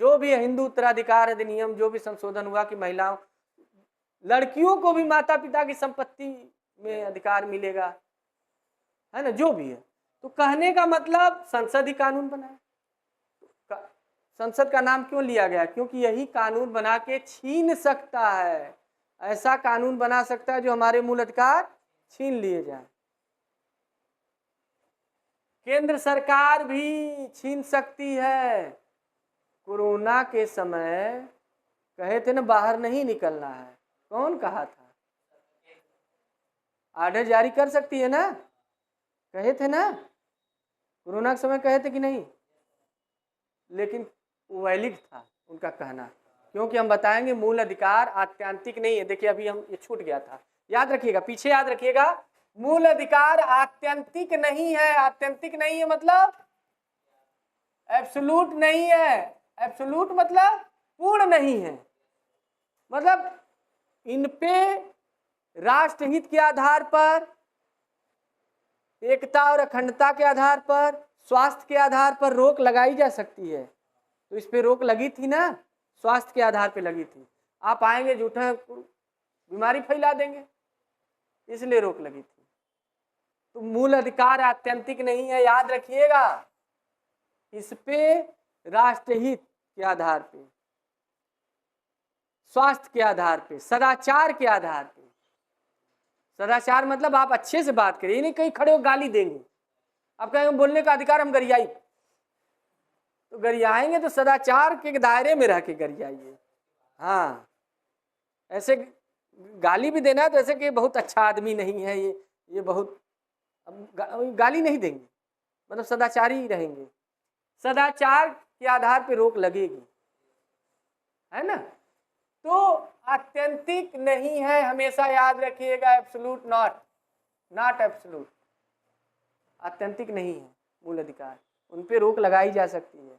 जो भी हिंदू उत्तराधिकार अधिनियम, जो भी संशोधन हुआ कि महिलाओं, लड़कियों को भी माता पिता की संपत्ति में अधिकार मिलेगा, है ना, जो भी है, तो कहने का मतलब संसद ही कानून बनाए। संसद का नाम क्यों लिया गया? क्योंकि यही कानून बना के छीन सकता है, ऐसा कानून बना सकता है जो हमारे मूल अधिकार छीन लिए जाए। केंद्र सरकार भी छीन सकती है। कोरोना के समय कहे थे ना बाहर नहीं निकलना है, कौन कहा था? आर्डर जारी कर सकती है ना, कहे थे ना, कोरोना के समय कहे थे कि नहीं? लेकिन वैलिड था उनका कहना, क्योंकि हम बताएंगे मूल अधिकार आत्यंतिक नहीं है। देखिए अभी हम, ये छूट गया था, याद रखिएगा, पीछे याद रखिएगा, मूल अधिकार आत्यंतिक नहीं है। आत्यंतिक नहीं है मतलब एब्सोल्यूट नहीं है। एब्सोल्यूट मतलब पूर्ण नहीं है, मतलब इन पे राष्ट्रहित के आधार पर, एकता और अखंडता के आधार पर, स्वास्थ्य के आधार पर रोक लगाई जा सकती है। तो इस पे रोक लगी थी ना, स्वास्थ्य के आधार पे लगी थी। आप आएंगे झूठा बीमारी फैला देंगे, इसलिए रोक लगी थी। तो मूल अधिकार आत्यंतिक नहीं है, याद रखिएगा। इस पे राष्ट्रहित के आधार पे, स्वास्थ्य के आधार पे, सदाचार के आधार पे। सदाचार मतलब आप अच्छे से बात करिए, नहीं कहीं खड़े हो गाली देंगे, आप कहेंगे बोलने का अधिकार हम गरियाई, तो तो गरियाएंगे तो सदाचार के दायरे में रह के गरियाइए। हाँ, ऐसे गाली भी देना है तो ऐसे कि बहुत अच्छा आदमी नहीं है ये बहुत, अब गाली नहीं देंगे, मतलब सदाचारी ही रहेंगे। सदाचार के आधार पे रोक लगेगी, है ना। तो आत्यंतिक नहीं है, हमेशा याद रखिएगा, एब्सोल्यूट नॉट एब्सोल्यूट। आत्यंतिक नहीं है मूल अधिकार, उन पे रोक लगाई जा सकती है।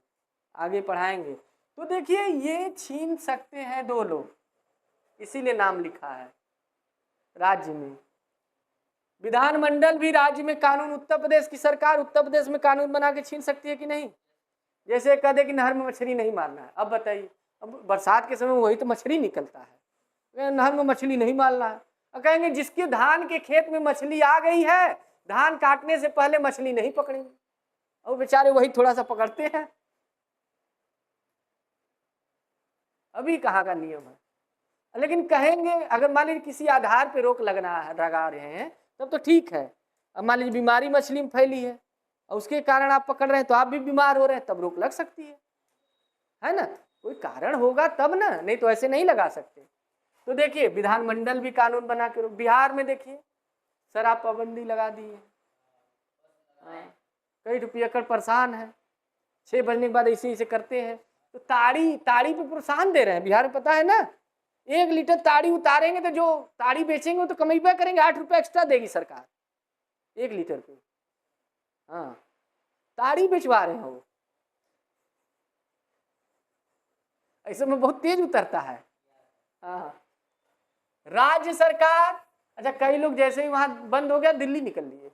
आगे पढ़ाएंगे। तो देखिए ये छीन सकते हैं दो लोग, इसीलिए नाम लिखा है राज्य में। विधानमंडल भी राज्य में कानून, उत्तर प्रदेश की सरकार उत्तर प्रदेश में कानून बना के छीन सकती है कि नहीं। जैसे कह दे कि नहर में मछली नहीं मारना है, अब बताइए, अब बरसात के समय वही तो मछली निकलता है, नहर में मछली नहीं मारना है। और कहेंगे जिसके धान के खेत में मछली आ गई है, धान काटने से पहले मछली नहीं पकड़ेंगे, और बेचारे वही थोड़ा सा पकड़ते हैं। अभी कहाँ का नियम है। लेकिन कहेंगे अगर मान लीजिए किसी आधार पे रोक लगा रहे हैं तब तो ठीक है। अब मान लीजिए बीमारी मछली में फैली है और उसके कारण आप पकड़ रहे हैं तो आप भी बीमार हो रहे हैं, तब रोक लग सकती है ना। कोई कारण होगा तब ना, नहीं तो ऐसे नहीं लगा सकते। तो देखिए विधानमंडल भी कानून बना के, बिहार में देखिए शराब पाबंदी लगा दी है। कई रुपये परेशान है, 6 बजने के बाद ऐसे ऐसे करते हैं। तो ताड़ी पे प्रोत्साहन दे रहे हैं बिहार में, पता है ना। 1 लीटर ताड़ी उतारेंगे तो जो ताड़ी बेचेंगे वो तो कमाई करेंगे, 8 रुपये एक्स्ट्रा देगी सरकार 1 लीटर पे। हाँ, ताड़ी बेचवा रहे हैं वो, ऐसे में बहुत तेज उतरता है। हाँ, राज्य सरकार, अच्छा कई लोग जैसे ही वहां बंद हो गया दिल्ली निकल लिए।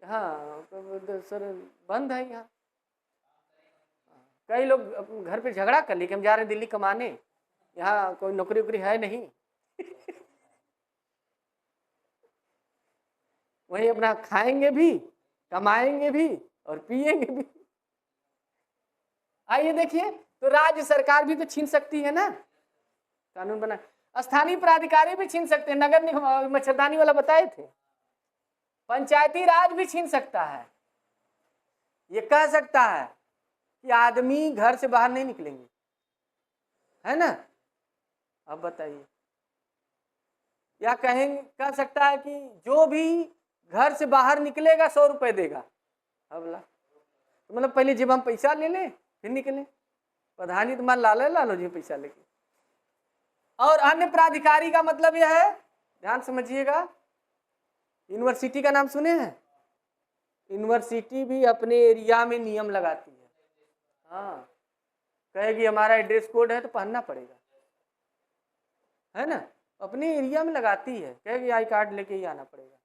हाँ तो सर बंद है यहाँ, कई लोग घर पे झगड़ा कर लिए कि हम जा रहे हैं दिल्ली कमाने, यहाँ कोई नौकरी वोकरी है नहीं। वही अपना खाएंगे भी, कमाएंगे भी और पिएंगे भी। आइए देखिए, तो राज्य सरकार भी तो छीन सकती है ना, कानून बना। स्थानीय प्राधिकारी भी छीन सकते हैं, नगर निगम मच्छरदानी वाला बताए थे। पंचायती राज भी छीन सकता है, ये कह सकता है कि आदमी घर से बाहर नहीं निकलेंगे, है ना। अब बताइए, या कह सकता है कि जो भी घर से बाहर निकलेगा 100 रुपए देगा। अब तो मतलब पहले जब हम पैसा ले लें फिर निकले, प्रधानी तो मान लालो जी पैसा लेके। और अन्य प्राधिकारी का मतलब यह है, ध्यान समझिएगा, यूनिवर्सिटी का नाम सुने हैं। यूनिवर्सिटी भी अपने एरिया में नियम लगाती है। हाँ, कहेगी हमारा ड्रेस कोड है तो पहनना पड़ेगा, है ना। अपने एरिया में लगाती है, कहेगी आई कार्ड लेके ही आना पड़ेगा।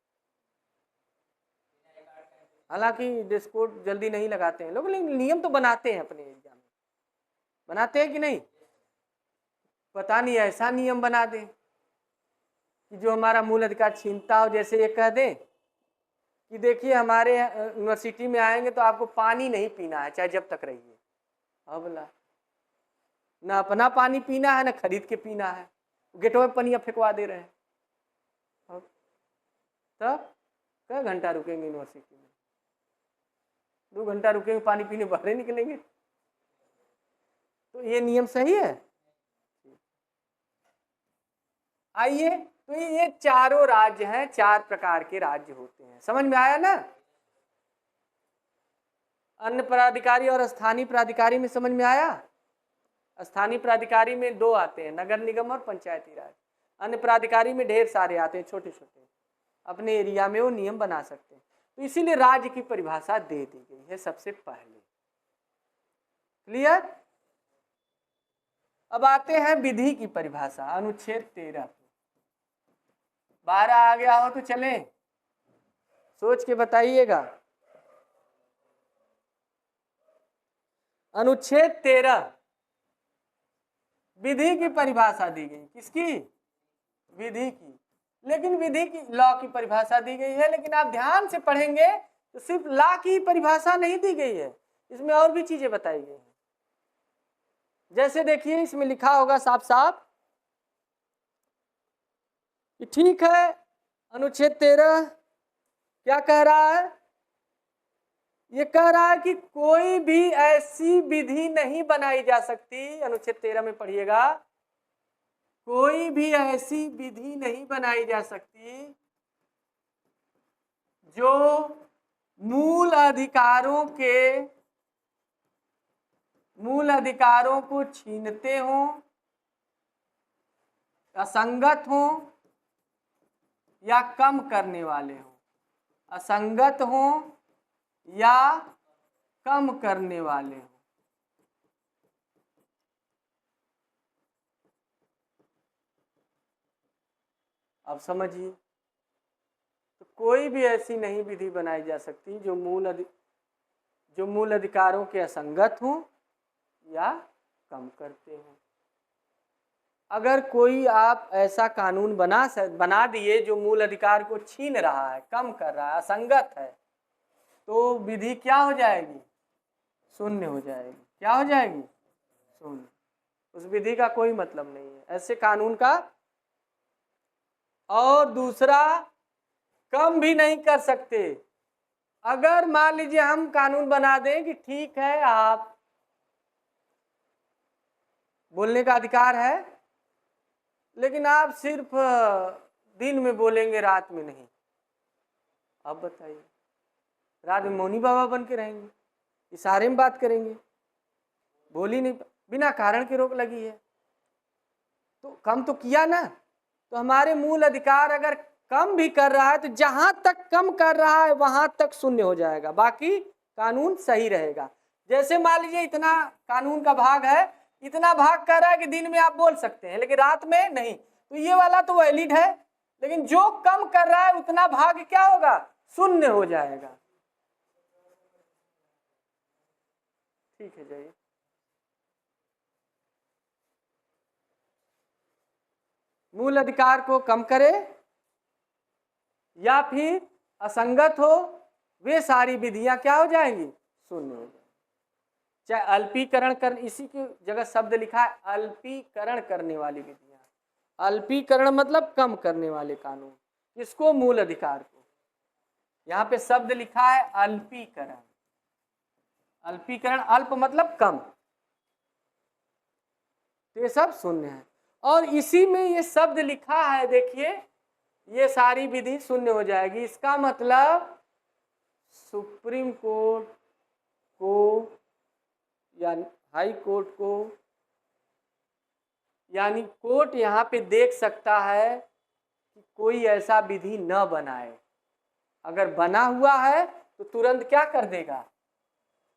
हालांकि ड्रेस कोड जल्दी नहीं लगाते हैं लोग, लेकिन नियम तो बनाते हैं अपने एरिया में। बनाते हैं कि नहीं, पता नहीं ऐसा नियम बना दे कि जो हमारा मूल अधिकार छीनता हो। जैसे ये कह दे कि देखिए हमारे यूनिवर्सिटी में आएंगे तो आपको पानी नहीं पीना है चाहे जब तक रहिए। हाँ बोला, ना अपना पानी पीना है ना खरीद के पीना है, गेटों में पनिया फेंकवा दे रहे हैं। तब क्या घंटा रुकेंगे यूनिवर्सिटी में, 2 घंटा रुकेंगे, पानी पीने बाहर निकलेंगे। तो ये नियम सही है। आइए, तो ये चारों राज्य हैं, 4 प्रकार के राज्य होते हैं, समझ में आया ना। अन्य प्राधिकारी और स्थानीय प्राधिकारी में समझ में आया। स्थानीय प्राधिकारी में 2 आते हैं, नगर निगम और पंचायती राज। अन्य प्राधिकारी में ढेर सारे आते हैं, छोटे छोटे, अपने एरिया में वो नियम बना सकते हैं। तो इसीलिए राज्य की परिभाषा दे दी गई है सबसे पहले। क्लियर। अब आते हैं विधि की परिभाषा, अनुच्छेद 13। 12 आ गया हो तो चलें, सोच के बताइएगा। अनुच्छेद 13 विधि की परिभाषा दी गई, किसकी, विधि की। लेकिन विधि की लॉ की परिभाषा दी गई है, लेकिन आप ध्यान से पढ़ेंगे तो सिर्फ लॉ की परिभाषा नहीं दी गई है, इसमें और भी चीजें बताई गई हैं। जैसे देखिए इसमें लिखा होगा साफ साफ कि ठीक है, अनुच्छेद 13 क्या कह रहा है ये कह रहा है कि कोई भी ऐसी विधि नहीं बनाई जा सकती, अनुच्छेद 13 में पढ़िएगा, कोई भी ऐसी विधि नहीं बनाई जा सकती जो मूल अधिकारों को छीनते हों, असंगत हों या कम करने वाले हों, असंगत हों या कम करने वाले हों। अब समझिए, तो कोई भी ऐसी नहीं विधि बनाई जा सकती जो मूल अधिकारों के असंगत हों या कम करते हों। अगर कोई आप ऐसा कानून बना दिए जो मूल अधिकार को छीन रहा है, कम कर रहा है, असंगत है, तो विधि क्या हो जाएगी? शून्य हो जाएगी। क्या हो जाएगी? शून्य। उस विधि का कोई मतलब नहीं है ऐसे कानून का। और दूसरा, कम भी नहीं कर सकते। अगर मान लीजिए हम कानून बना दें कि ठीक है, आप बोलने का अधिकार है, लेकिन आप सिर्फ दिन में बोलेंगे, रात में नहीं। अब बताइए, रात में मौनी बाबा बन के रहेंगे, इशारे में बात करेंगे, बोल ही नहीं, बिना कारण के रोक लगी है, तो कम तो किया ना। तो हमारे मूल अधिकार अगर कम भी कर रहा है तो जहां तक कम कर रहा है वहां तक शून्य हो जाएगा, बाकी कानून सही रहेगा। जैसे मान लीजिए इतना कानून का भाग है, इतना भाग कर रहा है कि दिन में आप बोल सकते हैं लेकिन रात में नहीं, तो ये वाला तो वैलिड है, लेकिन जो कम कर रहा है उतना भाग क्या होगा? शून्य हो जाएगा। ठीक है, जाइए। मूल अधिकार को कम करे या फिर असंगत हो, वे सारी विधियां क्या हो जाएंगी? शून्य हो जाएंगी। चाहे अल्पीकरण कर, इसी की जगह शब्द लिखा है अल्पीकरण करने वाली विधियां। अल्पीकरण मतलब कम करने वाले कानून, इसको मूल अधिकार को, यहाँ पे शब्द लिखा है अल्पीकरण। अल्पीकरण, अल्प मतलब कम, तो ये सब शून्य है। और इसी में ये शब्द लिखा है, देखिए, ये सारी विधि शून्य हो जाएगी। इसका मतलब सुप्रीम कोर्ट को या हाई कोर्ट को, यानी कोर्ट यहाँ पे देख सकता है कि कोई ऐसा विधि न बनाए। अगर बना हुआ है तो तुरंत क्या कर देगा?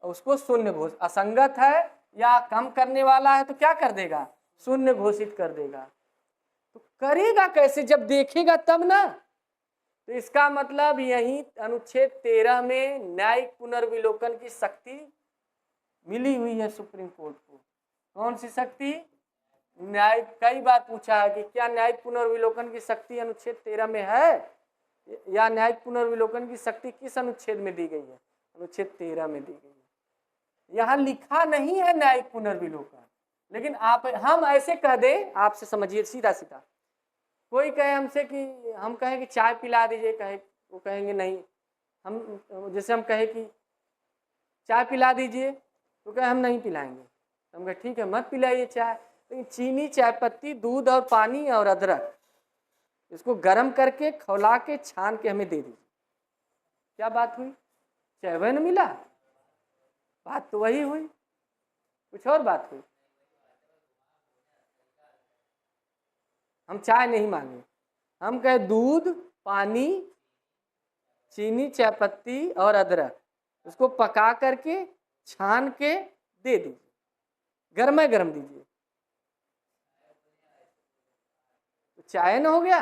उसको शून्य घोषित, असंगत है या कम करने वाला है तो क्या कर देगा? शून्य घोषित कर देगा। तो करेगा कैसे? जब देखेगा तब ना। तो इसका मतलब यही अनुच्छेद 13 में न्यायिक पुनर्विलोकन की शक्ति मिली हुई है सुप्रीम कोर्ट को। कौन सी शक्ति? न्यायिक। कई बार पूछा है कि क्या न्यायिक पुनर्विलोकन की शक्ति अनुच्छेद 13 में है, या न्यायिक पुनर्विलोकन की शक्ति किस अनुच्छेद में दी गई है? अनुच्छेद 13 में दी गई है। यहाँ लिखा नहीं है न्यायिक पुनर्विलोकन, लेकिन हम ऐसे कह दें, आपसे समझिए सीधा सीधा। कोई कहे हमसे कि हम कहें कि चाय पिला दीजिए, वो कहेंगे नहीं। हम जैसे हम कहे कि चाय पिला दीजिए, तो कहे हम नहीं पिलाएंगे। हम कहे ठीक है, मत पिलाइए चाय, लेकिन चीनी, चाय पत्ती, दूध और पानी और अदरक, इसको गर्म करके खौला के छान के हमें दे दीजिए। क्या बात हुई? चाय वह न मिला, बात तो वही हुई, कुछ और बात हुई। हम चाय नहीं मांगे, हम कहे दूध, पानी, चीनी, चाय पत्ती और अदरक, उसको पका करके छान के दे दीजिए, गर्मा गर्म दीजिए, तो चाय न हो गया।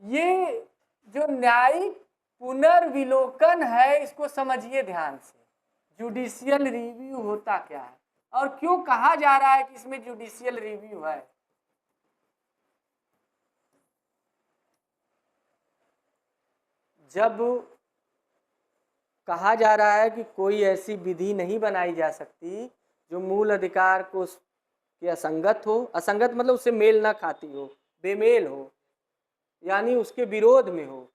ये जो न्यायिक पुनर्विलोकन है, इसको समझिए ध्यान से। जुडिशियल रिव्यू होता क्या है और क्यों कहा जा रहा है कि इसमें जुडिशियल रिव्यू है? जब कहा जा रहा है कि कोई ऐसी विधि नहीं बनाई जा सकती जो मूल अधिकार को के असंगत हो, असंगत मतलब उससे मेल ना खाती हो, बेमेल हो, यानी उसके विरोध में हो,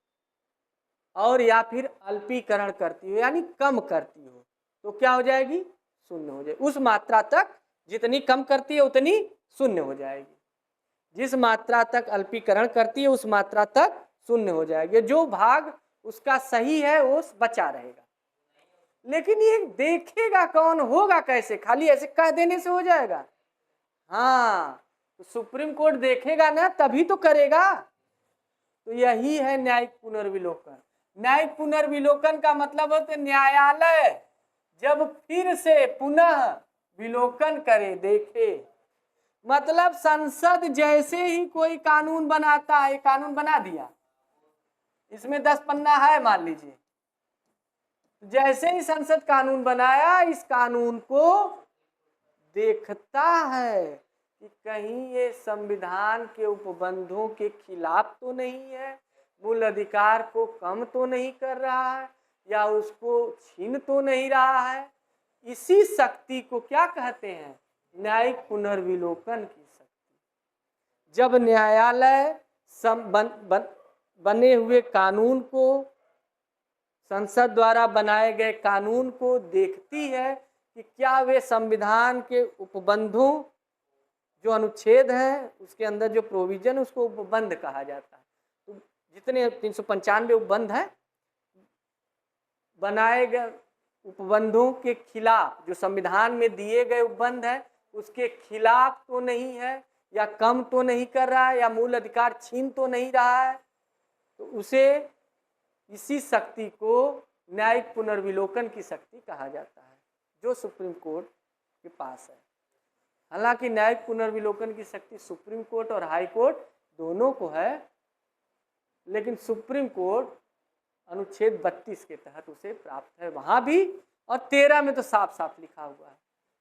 और या फिर अल्पीकरण करती हो यानी कम करती हो तो क्या हो जाएगी, शून्य हो जाएगी। उस मात्रा तक जितनी कम करती है उतनी शून्य हो जाएगी, जिस मात्रा तक अल्पीकरण करती है उस मात्रा तक शून्य हो जाएगी। जो भाग उसका सही है वो बचा रहेगा। लेकिन ये देखेगा कौन, होगा कैसे, खाली ऐसे कह देने से हो जाएगा? हाँ, तो सुप्रीम कोर्ट देखेगा ना तभी तो करेगा। तो यही है न्यायिक पुनर्विलोकन। न्यायिक पुनर्विलोकन का मतलब होता है न्यायालय जब फिर से पुनः विलोकन करे, देखे। मतलब संसद जैसे ही कोई कानून बनाता है, कानून बना दिया, इसमें 10 पन्ना है मान लीजिए, जैसे ही संसद कानून बनाया, इस कानून को देखता है कि कहीं ये संविधान के उपबंधों के खिलाफ तो नहीं है, मूल अधिकार को कम तो नहीं कर रहा है, या उसको छीन तो नहीं रहा है। इसी शक्ति को क्या कहते हैं, न्यायिक पुनर्विलोकन की शक्ति। जब न्यायालय बने हुए कानून को, संसद द्वारा बनाए गए कानून को देखती है कि क्या वे संविधान के उपबंधों, जो अनुच्छेद है उसके अंदर जो प्रोविजन उसको उपबंध कहा जाता है। तो जितने 395 उपबंध है, बनाए गए उपबंधों के खिलाफ, जो संविधान में दिए गए उपबंध है उसके खिलाफ तो नहीं है, या कम तो नहीं कर रहा है, या मूल अधिकार छीन तो नहीं रहा है, तो उसे, इसी शक्ति को न्यायिक पुनर्विलोकन की शक्ति कहा जाता है, जो सुप्रीम कोर्ट के पास है। हालांकि न्यायिक पुनर्विलोकन की शक्ति सुप्रीम कोर्ट और हाई कोर्ट दोनों को है, लेकिन सुप्रीम कोर्ट अनुच्छेद 32 के तहत उसे प्राप्त है वहां भी, और 13 में तो साफ साफ लिखा हुआ है।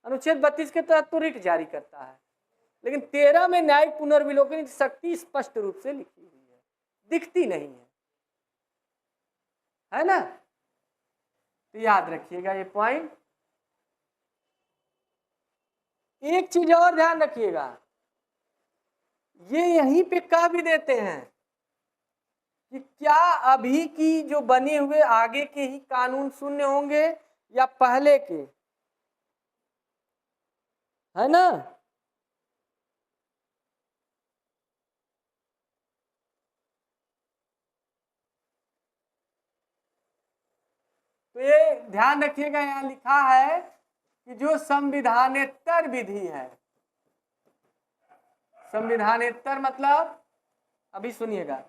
अनुच्छेद 32 के तहत तो रिट जारी करता है, लेकिन 13 में न्यायिक पुनर्विलोकन की शक्ति स्पष्ट रूप से लिखी हुई है, दिखती नहीं है ना। तो याद रखिएगा ये पॉइंट। एक चीज और ध्यान रखिएगा, ये यहीं पे कह भी देते हैं कि क्या अभी की जो बने हुए आगे के ही कानून शून्य होंगे या पहले के, है ना। तो ये ध्यान रखिएगा, यहाँ लिखा है कि जो संविधानेतर विधि है, संविधानेतर मतलब, अभी सुनिएगा,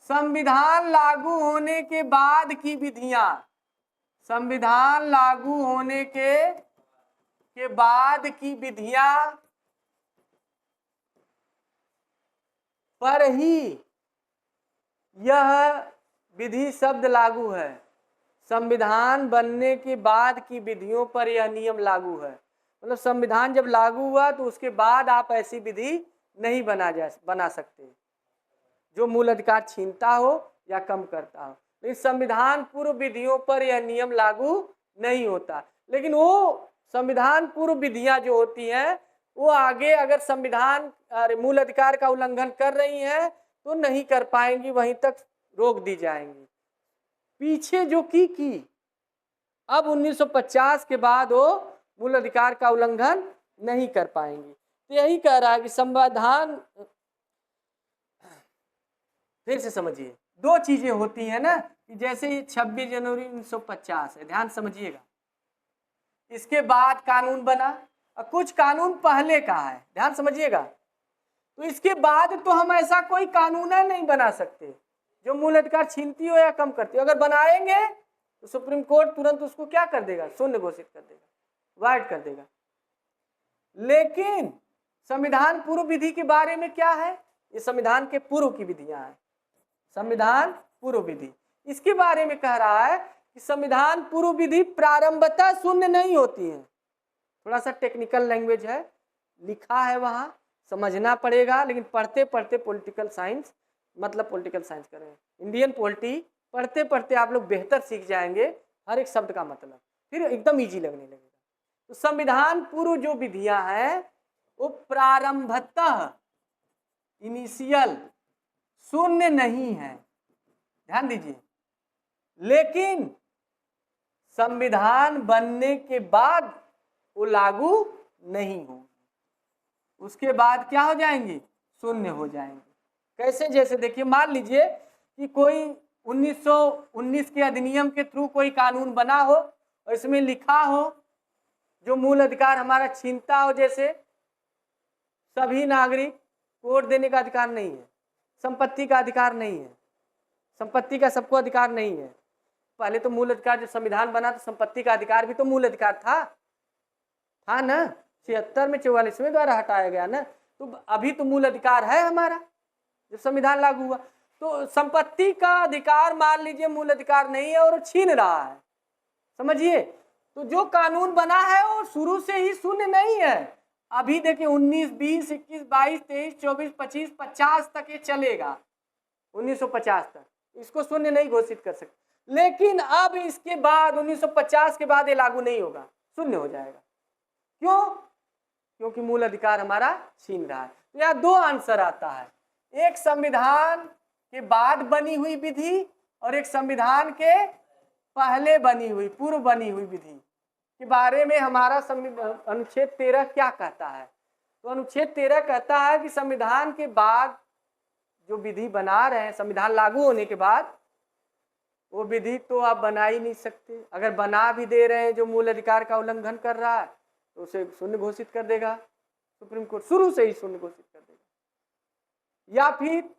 संविधान लागू होने के बाद की विधियां, संविधान लागू होने के बाद की विधियां पर ही यह विधि शब्द लागू है। संविधान बनने के बाद की विधियों पर यह नियम लागू है। मतलब संविधान जब लागू हुआ तो उसके बाद आप ऐसी विधि नहीं बना सकते जो मूल अधिकार छीनता हो या कम करता हो। लेकिन संविधान पूर्व विधियों पर यह नियम लागू नहीं होता। लेकिन वो संविधान पूर्व विधियां जो होती हैं वो आगे अगर संविधान मूल अधिकार का उल्लंघन कर रही हैं तो नहीं कर पाएंगी, वहीं तक रोक दी जाएंगी। पीछे जो की अब 1950 के बाद वो मूल अधिकार का उल्लंघन नहीं कर पाएंगी। तो यही कह रहा है कि संविधान, फिर से समझिए, दो चीजें होती हैं ना, कि जैसे ये 26 जनवरी 1950 है, ध्यान समझिएगा, इसके बाद कानून बना और कुछ कानून पहले का है, ध्यान समझिएगा। तो इसके बाद तो हम ऐसा कोई कानून नहीं बना सकते जो मूल अधिकार छीनती हो या कम करती हो। अगर बनाएंगे तो सुप्रीम कोर्ट तुरंत उसको क्या कर देगा, शून्य घोषित कर देगा, वाइड कर देगा। लेकिन संविधान पूर्व विधि के बारे में क्या है, ये संविधान के पूर्व की विधियां हैं, संविधान पूर्व विधि, इसके बारे में कह रहा है कि संविधान पूर्व विधि प्रारंभतः शून्य नहीं होती है। थोड़ा सा टेक्निकल लैंग्वेज है, लिखा है वहां, समझना पड़ेगा, लेकिन पढ़ते पढ़ते पॉलिटिकल साइंस, मतलब पॉलिटिकल साइंस करें, इंडियन पॉलिटी पढ़ते पढ़ते आप लोग बेहतर सीख जाएंगे हर एक शब्द का मतलब, फिर एकदम इजी लगने लगेगा। तो संविधान पूर्व जो विधियां हैं वो प्रारंभतः, इनिशियल, शून्य नहीं है, ध्यान दीजिए, लेकिन संविधान बनने के बाद वो लागू नहीं होंगे, उसके बाद क्या हो जाएंगे, शून्य हो जाएंगे। कैसे, जैसे देखिए मान लीजिए कि कोई 1919 के अधिनियम के थ्रू कोई कानून बना हो और इसमें लिखा हो जो मूल अधिकार हमारा छीनता हो, जैसे सभी नागरिक वोट देने का अधिकार नहीं है, संपत्ति का अधिकार नहीं है, संपत्ति का सबको अधिकार नहीं है। पहले तो मूल अधिकार, जब संविधान बना तो संपत्ति का अधिकार भी तो मूल अधिकार था ना, 76 में 44वें द्वारा हटाया गया ना, तो अभी तो मूल अधिकार है हमारा जब संविधान लागू हुआ। तो संपत्ति का अधिकार मान लीजिए मूल अधिकार नहीं है और छीन रहा है, समझिए। तो जो कानून बना है वो शुरू से ही शून्य नहीं है। अभी देखिए 19, 20, 21, 22, 23, 24, 25, 50 तक ये चलेगा, 1950 तक, इसको शून्य नहीं घोषित कर सकते। लेकिन अब इसके बाद 1950 के बाद ये लागू नहीं होगा, शून्य हो जाएगा। क्यों? क्योंकि मूल अधिकार हमारा छीन रहा है। तो यहाँ दो आंसर आता है, एक संविधान के बाद बनी हुई विधि और एक संविधान के पहले बनी हुई, पूर्व बनी हुई विधि के बारे में हमारा अनुच्छेद 13 क्या कहता है। तो अनुच्छेद 13 कहता है कि संविधान के बाद जो विधि बना रहे हैं, संविधान लागू होने के बाद वो विधि तो आप बना ही नहीं सकते। अगर बना भी दे रहे हैं जो मूल अधिकार का उल्लंघन कर रहा है तो उसे शून्य घोषित कर देगा सुप्रीम कोर्ट, शुरू से ही शून्य घोषित कर देगा। या फिर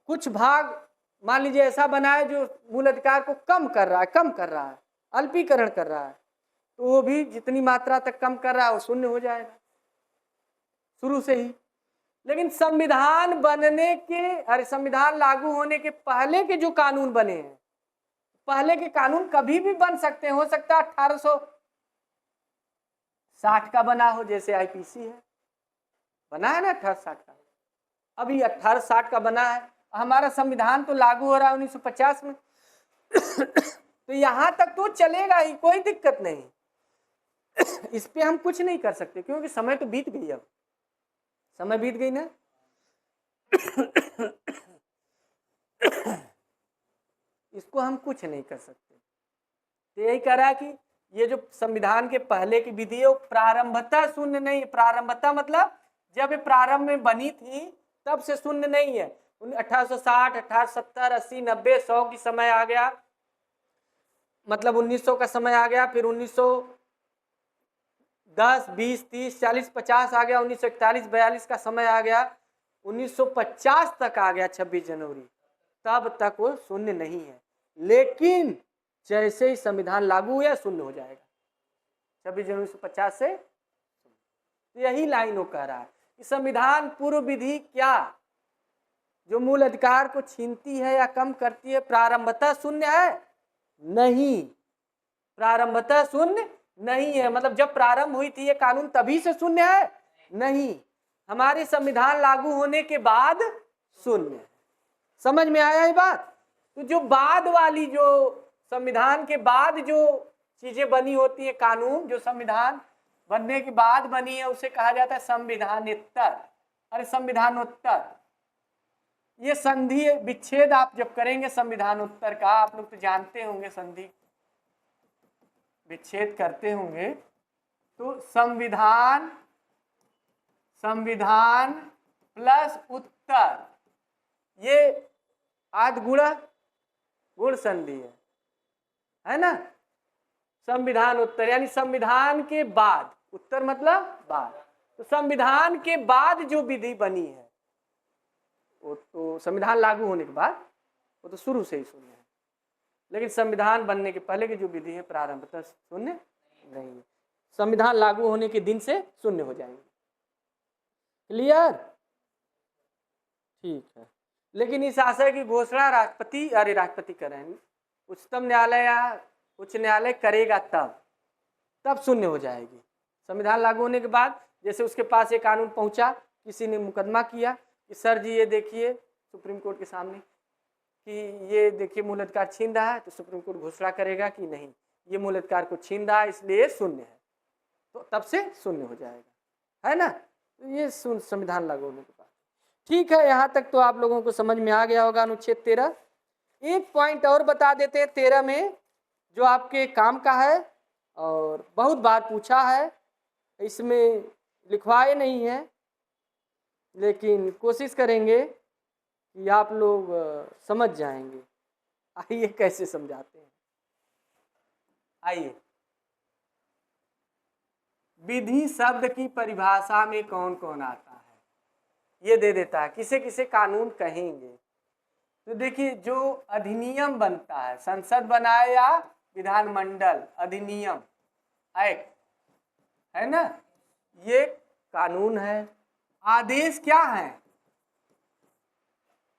कुछ भाग मान लीजिए ऐसा बना है जो मूल अधिकार को कम कर रहा है, अल्पीकरण कर रहा है, तो वो भी जितनी मात्रा तक कम कर रहा है वो शून्य हो जाएगा शुरू से ही। लेकिन संविधान बनने के, संविधान लागू होने के पहले के जो कानून बने हैं, पहले के कानून कभी भी बन सकते हैं। हो सकता है 1860 का बना हो, जैसे आईपीसी है, बना है ना 1860 का, अभी 1860 का बना है। हमारा संविधान तो लागू हो रहा है 1950 में तो यहां तक तो चलेगा ही, कोई दिक्कत नहीं इस पे हम कुछ नहीं कर सकते, क्योंकि समय तो बीत गई, अब समय बीत गई ना इसको हम कुछ नहीं कर सकते। तो यही कह रहा है कि ये जो संविधान के पहले की विधि है वो प्रारंभतः शून्य नहीं, प्रारंभतः मतलब जब ये प्रारंभ में बनी थी तब से शून्य नहीं है। 1860, 1870, 80, 90, 100 की समय आ गया, मतलब 1900 का समय आ गया, फिर 1910, 20, 30, 40, 50 आ गया, 1941, 42 का समय आ गया, 1950 तक आ गया 26 जनवरी, तब तक वो शून्य नहीं है। लेकिन जैसे ही संविधान लागू हुआ शून्य हो जाएगा 26 जनवरी 1950 से। तो यही लाइन वो कह रहा है कि संविधान पूर्व विधि क्या जो मूल अधिकार को छीनती है या कम करती है प्रारंभतः शून्य है? नहीं, प्रारंभतः शून्य नहीं है। मतलब जब प्रारंभ हुई थी ये कानून तभी से शून्य है? नहीं, हमारे संविधान लागू होने के बाद शून्य है। समझ में आया ये बात? तो जो बाद वाली, जो संविधान के बाद जो चीजें बनी होती है, कानून जो संविधान बनने के बाद बनी है, उसे कहा जाता है संविधानेतर, अरे संविधानोत्तर। ये संधि विच्छेद आप जब करेंगे संविधानोत्तर का, आप लोग तो जानते होंगे संधि विच्छेद करते होंगे, तो संविधान प्लस उत्तर, ये आद गुण संधि है ना। संविधान उत्तर यानी संविधान के बाद, उत्तर मतलब बाद, तो संविधान के बाद जो विधि बनी है वो तो संविधान लागू होने के बाद वो तो शुरू से ही शून्य है। लेकिन संविधान बनने के पहले की जो विधि है प्रारंभतः शून्य नहीं है, संविधान लागू होने के दिन से शून्य हो जाएंगे। क्लियर? ठीक है। लेकिन इस आशय की घोषणा राष्ट्रपति करें, उच्चतम न्यायालय या उच्च न्यायालय करेगा तब शून्य हो जाएगी। संविधान लागू होने के बाद जैसे उसके पास एक कानून पहुंचा, किसी ने मुकदमा किया कि सर जी ये देखिए सुप्रीम कोर्ट के सामने कि ये देखिए मूल अधिकार छीन रहा है, तो सुप्रीम कोर्ट घोषणा करेगा कि नहीं ये मूल अधिकार को छीन रहा है इसलिए शून्य है, तो तब से शून्य हो जाएगा, है ना। तो ये संविधान लागू होने के बाद। ठीक है, यहाँ तक तो आप लोगों को समझ में आ गया होगा अनुच्छेद 13। एक पॉइंट और बता देते हैं 13 में, जो आपके काम का है और बहुत बार पूछा है, इसमें लिखवाए नहीं है, लेकिन कोशिश करेंगे कि आप लोग समझ जाएंगे। आइए कैसे समझाते हैं। आइए, विधि शब्द की परिभाषा में कौन कौन आता है ये दे देता है, किसे किसे कानून कहेंगे। तो देखिए, जो अधिनियम बनता है, संसद बनाए या विधानमंडल, अधिनियम एक्ट है ना, ये कानून है। आदेश क्या है?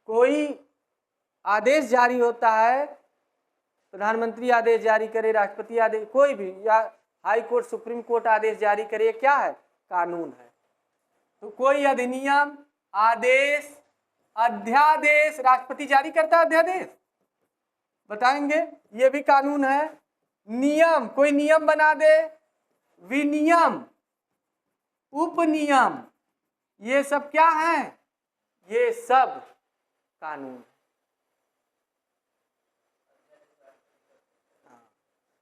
कोई आदेश जारी होता है, प्रधानमंत्री आदेश जारी करे, राष्ट्रपति आदेश, कोई भी, या हाई कोर्ट सुप्रीम कोर्ट आदेश जारी करे, क्या है? कानून है। तो कोई अधिनियम, आदेश, अध्यादेश, राष्ट्रपति जारी करता है अध्यादेश, बताएंगे, ये भी कानून है। नियम, कोई नियम बना दे, विनियम, उपनियम, ये सब क्या है? ये सब कानून।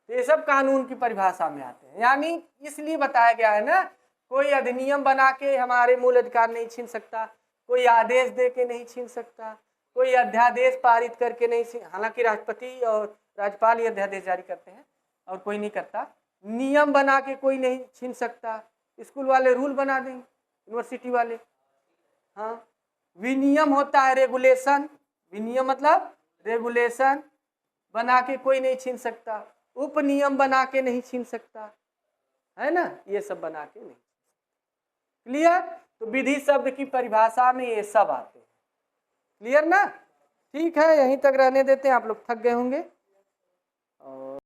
ये सब कानून की परिभाषा में आते हैं। यानी इसलिए बताया गया है ना, कोई अधिनियम बना के हमारे मूल अधिकार नहीं छीन सकता, कोई आदेश दे के नहीं छीन सकता, कोई अध्यादेश पारित करके नहीं छीन, हालांकि राष्ट्रपति और राज्यपाल ये अध्यादेश जारी करते हैं और कोई नहीं करता। नियम बना के कोई नहीं छीन सकता, स्कूल वाले रूल बना देंगे, यूनिवर्सिटी वाले। हाँ, विनियम होता है रेगुलेशन, विनियम मतलब रेगुलेशन बना के कोई नहीं छीन सकता, उपनियम बना के नहीं छीन सकता, है ना, ये सब बना के नहीं। क्लियर? तो विधि शब्द की परिभाषा में ये सब आते हैं। क्लियर ना? ठीक है, यहीं तक रहने देते हैं, आप लोग थक गए होंगे।